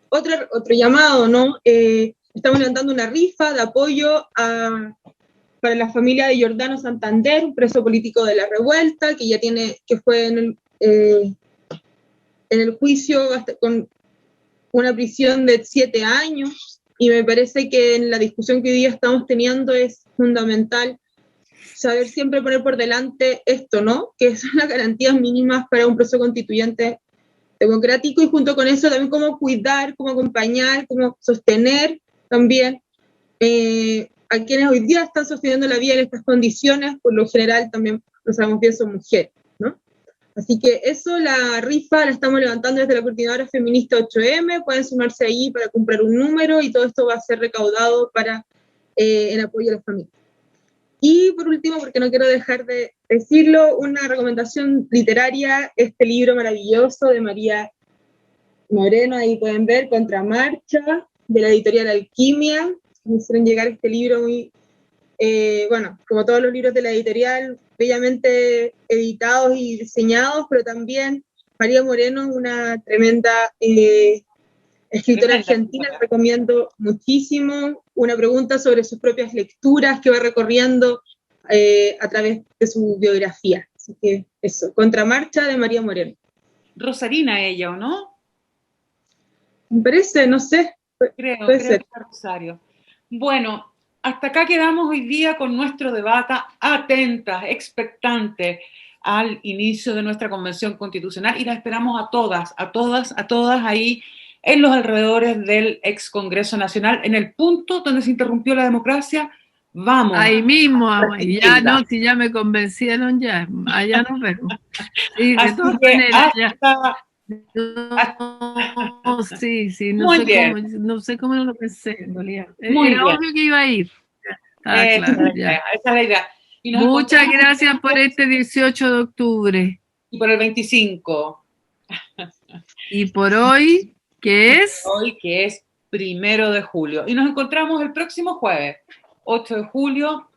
otro llamado, ¿no? Estamos levantando una rifa de apoyo para la familia de Giordano Santander, un preso político de la revuelta, que fue en el juicio con una prisión de 7 años, y me parece que en la discusión que hoy día estamos teniendo es fundamental saber siempre poner por delante esto, ¿no? Que son las garantías mínimas para un proceso constituyente democrático, y junto con eso también cómo cuidar, cómo acompañar, cómo sostener también a quienes hoy día están sosteniendo la vida en estas condiciones. Por lo general también, lo sabemos bien, son mujeres, ¿no? Así que eso, la rifa la estamos levantando desde la Coordinadora Feminista 8M, pueden sumarse ahí para comprar un número, y todo esto va a ser recaudado en apoyo a las familias. Y por último, porque no quiero dejar de decirlo, una recomendación literaria, este libro maravilloso de María Moreno, ahí pueden ver, Contramarcha, de la editorial Alquimia. Me hicieron llegar este libro muy, bueno, como todos los libros de la editorial, bellamente editados y diseñados, pero también María Moreno, una tremenda escritora argentina, recomiendo muchísimo. Una pregunta sobre sus propias lecturas que va recorriendo a través de su biografía. Así que eso, Contramarcha de María Moreno. Rosarina ella, ¿o no? Me parece, no sé. Creo que es Rosario. Bueno, hasta acá quedamos hoy día con nuestro debate, atentas, expectantes al inicio de nuestra convención constitucional, y la esperamos a todas ahí en los alrededores del ex Congreso Nacional, en el punto donde se interrumpió la democracia. Vamos. Ahí mismo, ya no, si ya me convencieron, ya, allá nos vemos. Sí, de todas maneras, ya. No, sí, no sé cómo no lo pensé, en realidad. Era obvio que iba a ir. Claro, ya. Esa es la idea. Muchas gracias por este 18 de octubre. Y por el 25. Y por hoy, ¿qué es? Hoy, que es 1 de julio. Y nos encontramos el próximo jueves, 8 de julio,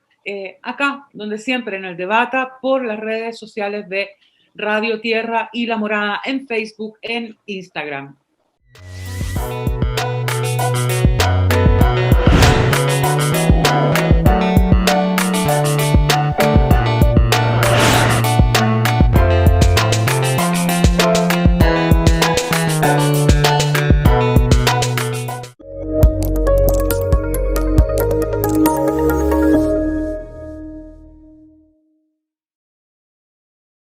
acá, donde siempre, en el debate, por las redes sociales de Radio Tierra y La Morada, en Facebook, en Instagram.